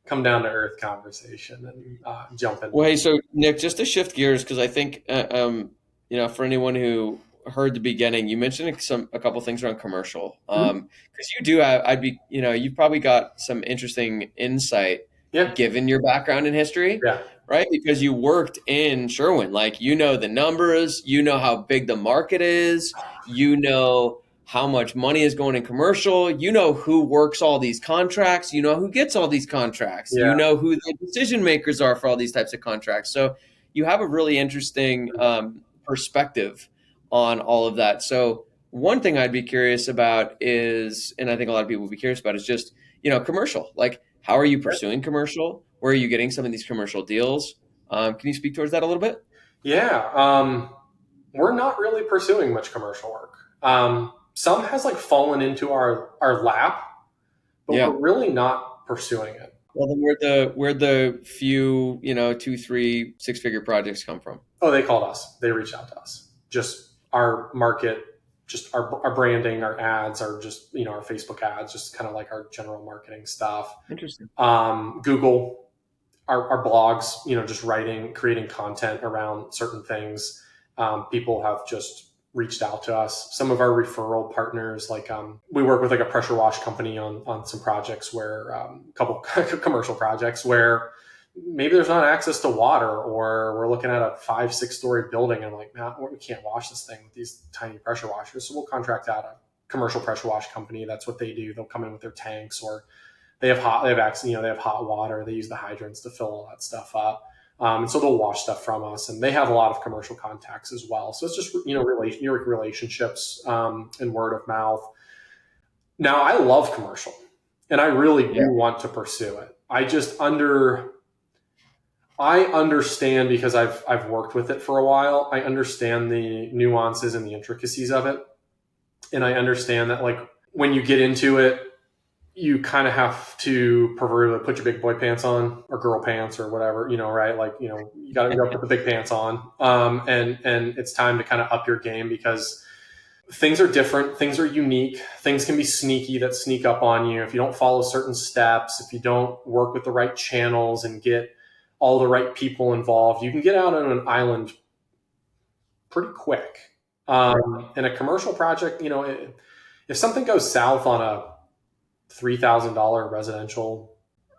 B: come down to earth conversation and jump in.
A: Well, hey, so Nick, just to shift gears, because I think, for anyone who heard the beginning, you mentioned a couple things around commercial,
B: Mhm.
A: because you do have, you've probably got some interesting insight
B: Yeah,
A: given your background in history,
B: yeah,
A: right? Because you worked in Sherwin, like you know the numbers, you know how big the market is, you know how much money is going in commercial, you know who works all these contracts, you know who gets all these contracts,
B: yeah.
A: you know who the decision makers are for all these types of contracts. So you have a really interesting perspective on all of that. So one thing I'd be curious about is, and I think a lot of people would be curious about, is just commercial. Like, how are you pursuing commercial? Where are you getting some of these commercial deals? Can you speak towards that a little bit?
B: Yeah, we're not really pursuing much commercial work. Some has like fallen into our lap, but
A: Yeah.
B: we're really not pursuing it.
A: Well, then where the few, two, three, six-figure projects come from?
B: Oh, they called us. They reached out to us. Just our market, just our branding, our ads, our just our Facebook ads, just kind of like our general marketing stuff.
A: Interesting.
B: Google, our blogs, just writing, creating content around certain things. People have just reached out to us. Some of our referral partners, like we work with like a pressure wash company on some projects where a couple commercial projects where maybe there's not access to water, or we're looking at a 5-6 story building and I'm like, man, we can't wash this thing with these tiny pressure washers. So we'll contract out a commercial pressure wash company. That's what they do. They'll come in with their tanks, or they have access, they have hot water. They use the hydrants to fill all that stuff up. And so they'll wash stuff from us, and they have a lot of commercial contacts as well. So it's just, relationships and word of mouth. Now, I love commercial and I really do want to pursue it. I understand, because I've worked with it for a while. I understand the nuances and the intricacies of it. And I understand that, like, when you get into it, you kind of have to proverbially put your big boy pants on, or girl pants, or whatever, right? Like, you got to put the big pants on. And it's time to kind of up your game, because things are different. Things are unique. Things can be sneaky, that sneak up on you. If you don't follow certain steps, if you don't work with the right channels and get all the right people involved, you can get out on an island pretty quick. In a commercial project, if something goes south on a $3,000 residential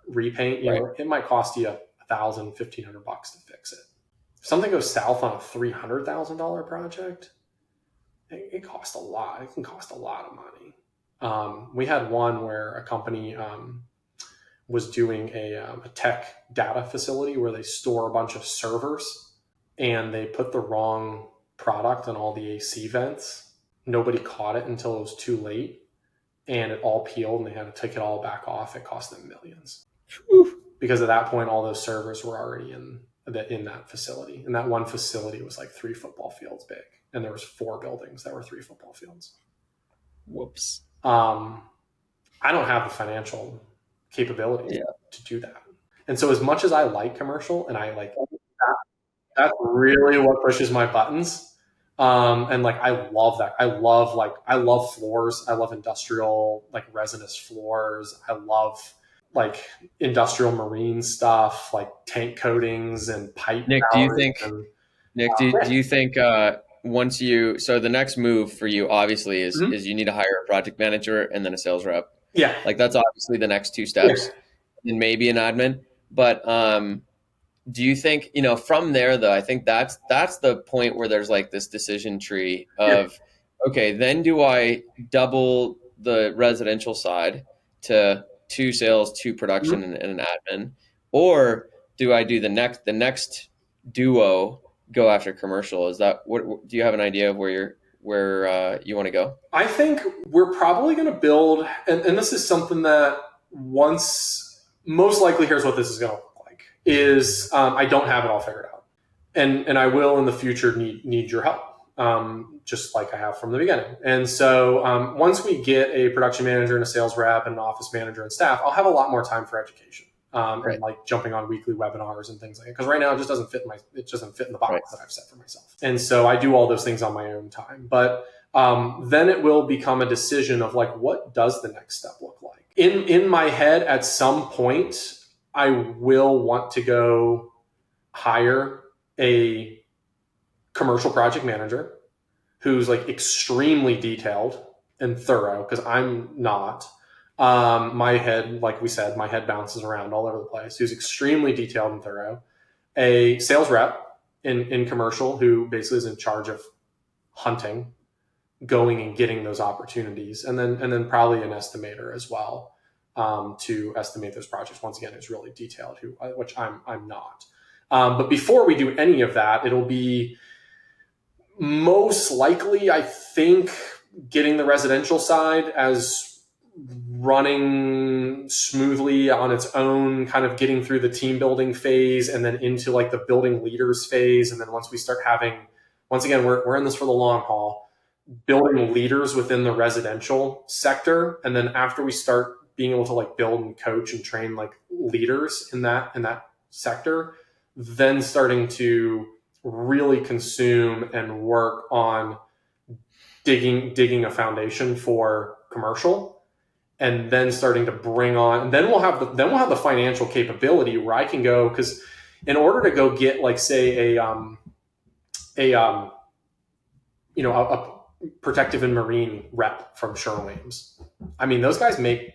B: repaint, it might cost you $1,000, $1,500 to fix it. If something goes south on a $300,000 project, it costs a lot. It can cost a lot of money. We had one where a company was doing a tech data facility where they store a bunch of servers, and they put the wrong product on all the AC vents. Nobody caught it until it was too late, and it all peeled, and they had to take it all back off. It cost them millions. Whew. Because at that point, all those servers were already in that facility. And that one facility was like 3 football fields big. And there was 4 buildings that were 3 football fields.
A: Whoops.
B: I don't have the financial capability to do that. And so as much as I like commercial, and I like that, that's really what pushes my buttons. And like, I love that. I love floors. I love industrial, like resinous floors. I love like industrial marine stuff, like tank coatings and pipe.
A: Nick, do you think so the next move for you obviously is you need to hire a project manager and then a sales rep.
B: Yeah.
A: Like that's obviously the next 2 steps, and maybe an admin. But do you think, from there though, I think that's the point where there's like this decision tree of, okay, then do I double the residential side to 2 sales, 2 production, and an admin, or do I do the next duo go after commercial? Is that what? Do you have an idea of where you want to go?
B: I think we're probably going to build, and this is something that most likely, here's what this is going to look like, is I don't have it all figured out. And I will in the future need your help, just like I have from the beginning. And so once we get a production manager and a sales rep and an office manager and staff, I'll have a lot more time for education. And like jumping on weekly webinars and things like that. Because right now it just doesn't fit in the box that I've set for myself. And so I do all those things on my own time. But then it will become a decision of like, what does the next step look like? In my head, at some point, I will want to go hire a commercial project manager who's like extremely detailed and thorough, because I'm not. My head, like we said, my head bounces around all over the place. Who's extremely detailed and thorough. A sales rep in commercial who basically is in charge of hunting, going and getting those opportunities, and then probably an estimator as well, to estimate those projects. Once again, who's really detailed, which I'm not. But before we do any of that, it'll be most likely, I think, getting the residential side as running smoothly on its own, kind of getting through the team building phase and then into like the building leaders phase. And then once we start having, once again, we're in this for the long haul, building leaders within the residential sector. And then after we start being able to like build and coach and train like leaders in that sector, then starting to really consume and work on digging a foundation for commercial, and then starting to bring on, and then we'll have the financial capability where I can go, because in order to go get like say a protective and marine rep from Sherwin-Williams, I mean, those guys make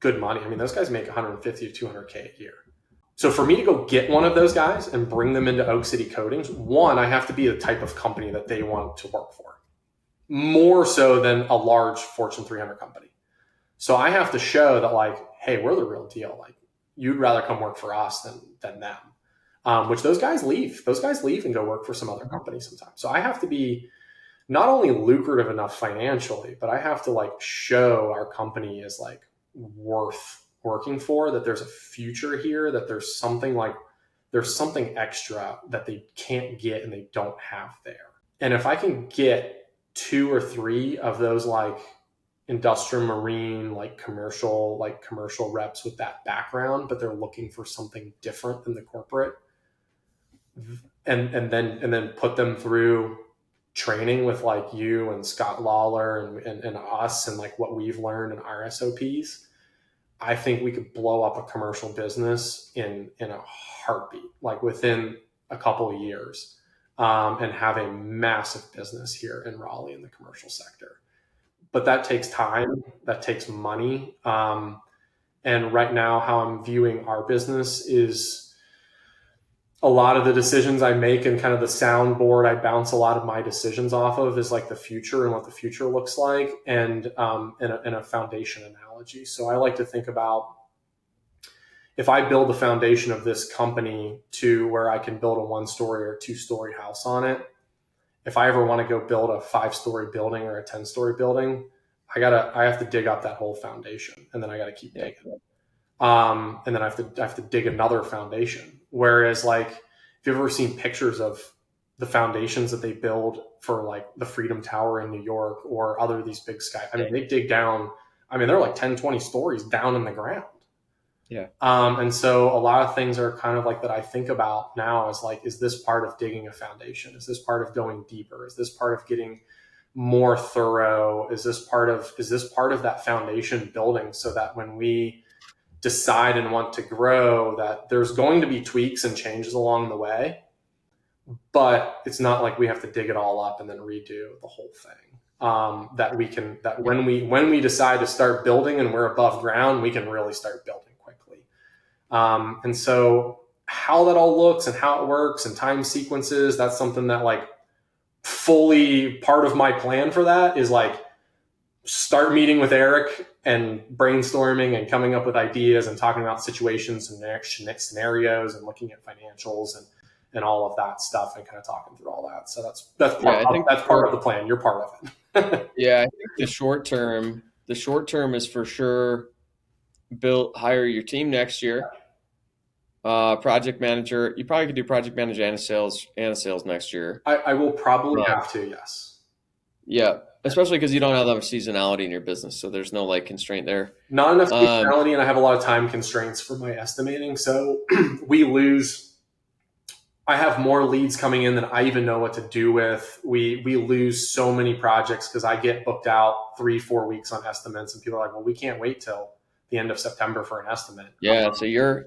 B: good money. I mean, those guys make 150 to 200K a year. So for me to go get one of those guys and bring them into Oak City Coatings, one, I have to be the type of company that they want to work for, more so than a large Fortune 300 company. So I have to show that, like, hey, we're the real deal. Like, you'd rather come work for us than them, which those guys leave. Those guys leave and go work for some other company sometimes. So I have to be not only lucrative enough financially, but I have to like show our company is like worth working for, that there's a future here, that there's something extra that they can't get and they don't have there. And if I can get 2 or 3 of those like industrial, marine, like commercial reps with that background, but they're looking for something different than the corporate, and then put them through training with like you and Scott Lawler and us, and like what we've learned in our SOPs, I think we could blow up a commercial business in a heartbeat, like within a couple of years, and have a massive business here in Raleigh in the commercial sector. But that takes time, that takes money. And right now, how I'm viewing our business is a lot of the decisions I make, and kind of the soundboard I bounce a lot of my decisions off of, is like the future and what the future looks like, and a foundation analogy. So I like to think about, if I build the foundation of this company to where I can build a 1-story or 2-story house on it, if I ever want to go build a 5-story building or a 10-story building, I have to dig up that whole foundation, and then I got to keep digging. And then I have to dig another foundation. Whereas, like, if you've ever seen pictures of the foundations that they build for like the Freedom Tower in New York or other these big sky, I mean, they dig down. I mean, they're like 10, 20 stories down in the ground.
A: Yeah.
B: And so a lot of things are kind of like that I think about now is like, is this part of digging a foundation? Is this part of going deeper? Is this part of getting more thorough? Is this part of that foundation building, so that when we decide and want to grow, that there's going to be tweaks and changes along the way, but it's not like we have to dig it all up and then redo the whole thing. When we decide to start building and we're above ground, we can really start building quickly. And so how that all looks and how it works and time sequences, that's something that like fully part of my plan for that is like start meeting with Eric and brainstorming and coming up with ideas and talking about situations and next scenarios and looking at financials and all of that stuff and kind of talking through all that. So that's part of the plan. You're part of it.
A: Yeah, I think the short term is for sure hire your team next year. Project manager, you probably could do project manager and sales next year.
B: I will probably have to, yes.
A: Yeah, especially because you don't have that much seasonality in your business, so there's no like constraint there.
B: Not enough seasonality, and I have a lot of time constraints for my estimating. So I have more leads coming in than I even know what to do with. We lose so many projects because I get booked out 3-4 weeks on estimates, and people are like, well, we can't wait till the end of September for an estimate.
A: Yeah, so you're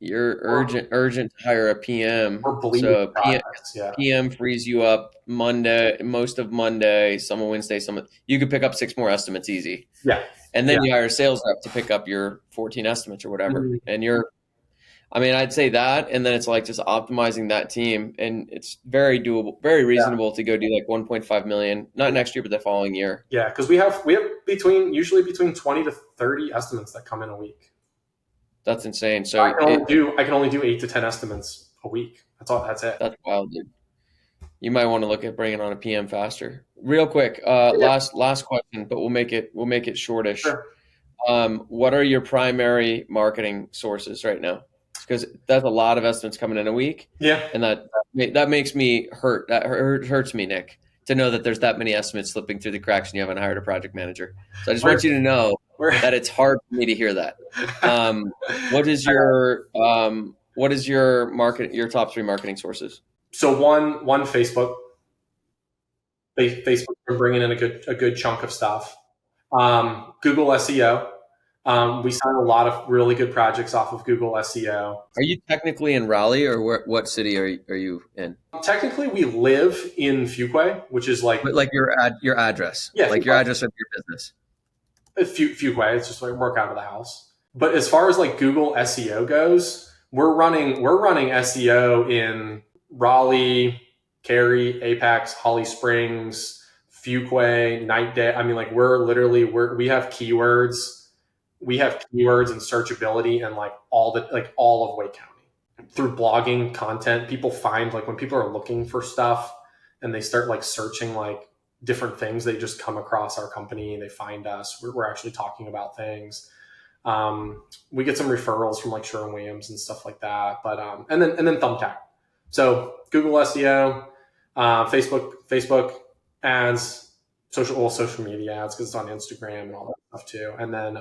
A: urgent to hire a PM.
B: We're bleeding
A: So
B: projects. Yeah.
A: PM frees you up Monday, most of Monday, some of Wednesday, you could pick up 6 more estimates easy.
B: Yeah.
A: And then you hire a sales rep to pick up your 14 estimates or whatever.
B: Mhm.
A: And I'd say that, and then it's like just optimizing that team, and it's very doable, very reasonable to go do like 1.5 million, not next year, but the following year.
B: Yeah, because we have usually between 20 to 30 estimates that come in a week.
A: That's insane. So
B: I can only do 8 to 10 estimates a week. That's it.
A: That's wild, dude. You might want to look at bringing on a PM faster. Real quick, last question, but we'll make it shortish.
B: Sure.
A: What are your primary marketing sources right now? Because that's a lot of estimates coming in a week.
B: Yeah.
A: And that makes me hurt. That hurts me, Nick, to know that there's that many estimates slipping through the cracks and you haven't hired a project manager. So I just want you to know that it's hard for me to hear that. What is your top 3 marketing sources?
B: So one Facebook. Facebook been bringing in a good chunk of stuff. Google SEO. We sign a lot of really good projects off of Google SEO.
A: Are you technically in Raleigh, or what city are you in?
B: Technically, we live in Fuquay, which is like
A: your address.
B: Yeah,
A: like your address of your business.
B: Fuquay. It's just like work out of the house. But as far as like Google SEO goes, we're running SEO in Raleigh, Cary, Apex, Holly Springs, Fuquay, Night Day. I mean, like we have keywords. We have keywords and searchability and like all of Wake County. Through blogging content, people find, like, when people are looking for stuff and they start like searching like different things, they just come across our company and they find us. We're actually talking about things. We get some referrals from like Sherwin-Williams and stuff like that. But and then Thumbtack. So Google SEO, Facebook ads, social media ads, because it's on Instagram and all that stuff too. And then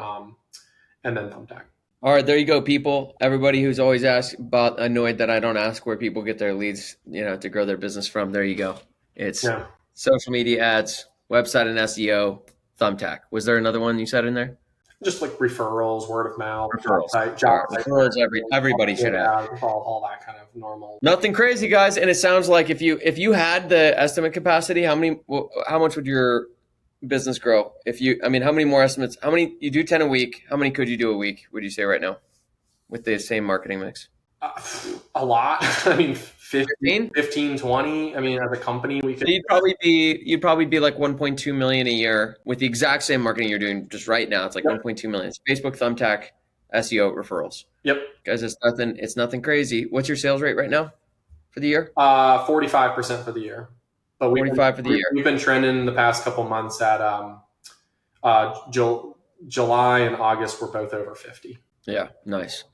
B: Thumbtack.
A: All right, there you go, people. Everybody who's always annoyed that I don't ask where people get their leads, to grow their business from. There you go. It's social media ads, website and SEO, Thumbtack. Was there another one you said in there?
B: Just like referrals, word of mouth,
A: referrals. Everybody should have
B: all that kind of normal.
A: Nothing crazy, guys. And it sounds like if you had the estimate capacity, how much would your business grow? How many more estimates? You do 10 a week? How many could you do a week? Would you say right now, with the same marketing mix?
B: A lot. I mean, 15, 20. I mean, as a company, we could.
A: You'd probably be like 1.2 million a year with the exact same marketing you're doing just right now. It's like 1.2 million. It's Facebook, Thumbtack, SEO, referrals. Yep, guys, it's nothing crazy. What's your sales rate right now for the year?
B: 45% for the year. But
A: 45 for the year.
B: We've been trending the past couple months at July and August. We're both over 50.
A: Yeah, nice.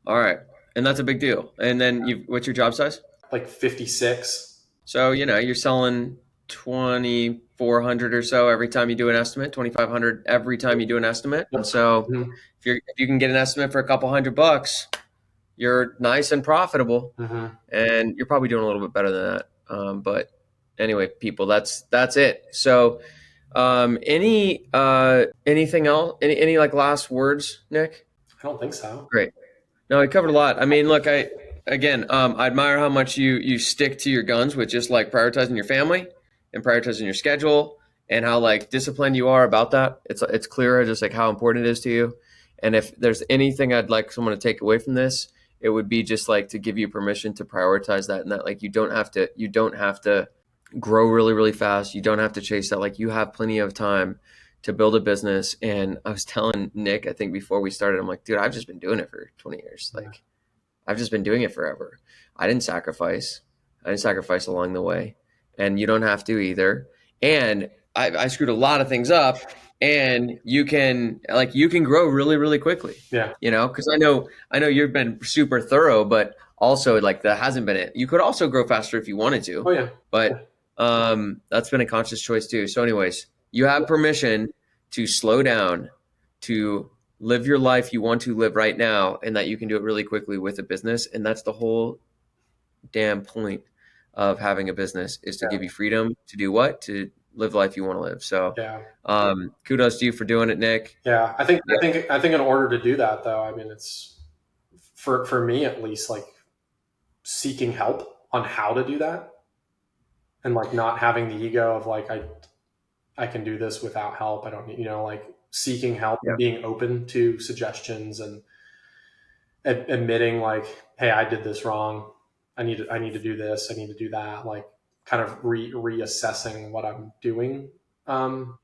A: All right. And that's a big deal. And then what's your job size?
B: Like 56.
A: So, you're selling 2,400 or so every time you do an estimate, 2,500 every time you do an estimate. And so if you can get an estimate for a couple $100, you're nice and profitable. And you're probably doing a little bit better than that. But anyway, people, that's it. So anything else? Any like last words, Nick?
B: I don't think so.
A: Great. No, we covered a lot. I mean, look, I admire how much you stick to your guns with just like prioritizing your family and prioritizing your schedule, and how like disciplined you are about that. It's clear just like how important it is to you. And if there's anything I'd like someone to take away from this, it would be just like to give you permission to prioritize that, and that like you don't have to grow really, really fast. You don't have to chase that. Like, you have plenty of time to build a business. And I was telling Nick, I think before we started, I'm like, dude, I've just been doing it for 20 years. Like, I've just been doing it forever. I didn't sacrifice along the way, and you don't have to either. And I screwed a lot of things up, and you can grow really, really quickly.
B: Yeah.
A: Cause I know you've been super thorough, but also like that hasn't been it. You could also grow faster if you wanted to.
B: Oh yeah.
A: But that's been a conscious choice too. So anyways, you have permission to slow down, to live your life you want to live right now, and that you can do it really quickly with a business. And that's the whole damn point of having a business, is to give you freedom to do what? To live the life you want to live. So
B: Yeah.
A: kudos to you for doing it, Nick.
B: Yeah. I think in order to do that though, I mean, it's for me at least, like seeking help on how to do that, and like not having the ego of like, I can do this without help. I don't need, like seeking help
A: Yeah.
B: and being open to suggestions and admitting like, hey, I did this wrong. I need to do this. I need to do that. Like kind of reassessing what I'm doing on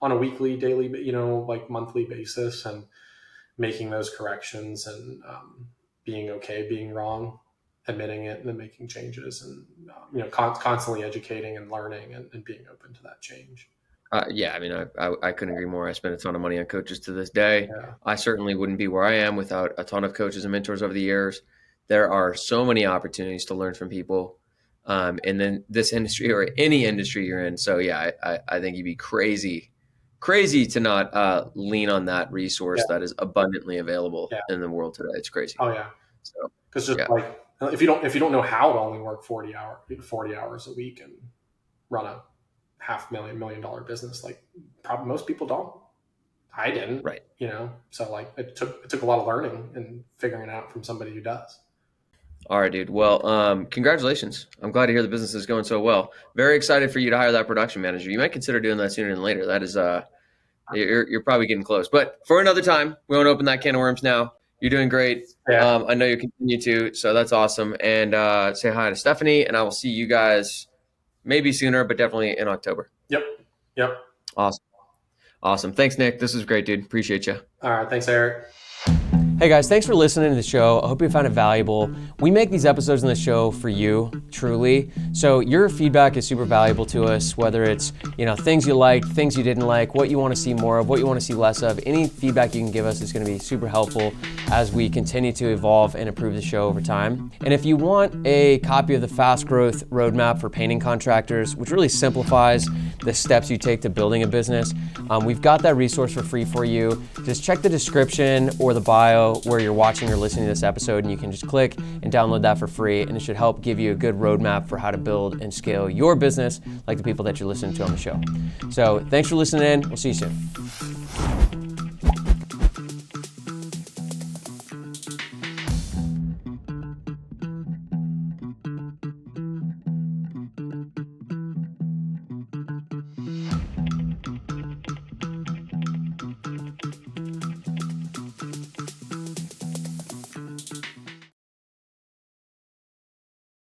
B: a weekly, daily, like monthly basis, and making those corrections, and being okay being wrong, admitting it, and then making changes, and constantly educating and learning, and being open to that change.
A: Yeah, I mean, I couldn't agree more. I spend a ton of money on coaches to this day.
B: Yeah.
A: I certainly wouldn't be where I am without a ton of coaches and mentors over the years. There are so many opportunities to learn from people, and then this industry or any industry you're in. So yeah, I think you'd be crazy to not lean on that resource that is abundantly available in the world today. It's crazy.
B: Oh yeah.
A: So
B: because like if you don't know how to only work 40 hours a week and run a $500,000 $1 million business, like probably most people don't. I didn't,
A: right?
B: So like it took a lot of learning and figuring it out from somebody who does.
A: All right, dude. Well, congratulations. I'm glad to hear the business is going so well. Very excited for you to hire that production manager. You might consider doing that sooner than later. That is, you're probably getting close. But for another time, we won't open that can of worms now. You're doing great.
B: Yeah.
A: I know you continue to, so that's awesome. And say hi to Stephanie, and I will see you guys maybe sooner, but definitely in October.
B: Yep.
A: Awesome. Thanks, Nick. This was great, dude. Appreciate you.
B: All right. Thanks, Eric.
A: Hey guys, thanks for listening to the show. I hope you found it valuable. We make these episodes in the show for you, truly. So your feedback is super valuable to us, whether it's, things you liked, things you didn't like, what you want to see more of, what you want to see less of. Any feedback you can give us is going to be super helpful as we continue to evolve and improve the show over time. And if you want a copy of the Fast Growth Roadmap for Painting Contractors, which really simplifies the steps you take to building a business, we've got that resource for free for you. Just check the description or the bio where you're watching or listening to this episode, and you can just click and download that for free, and it should help give you a good roadmap for how to build and scale your business like the people that you're listening to on the show. So thanks for listening in. We'll see you soon.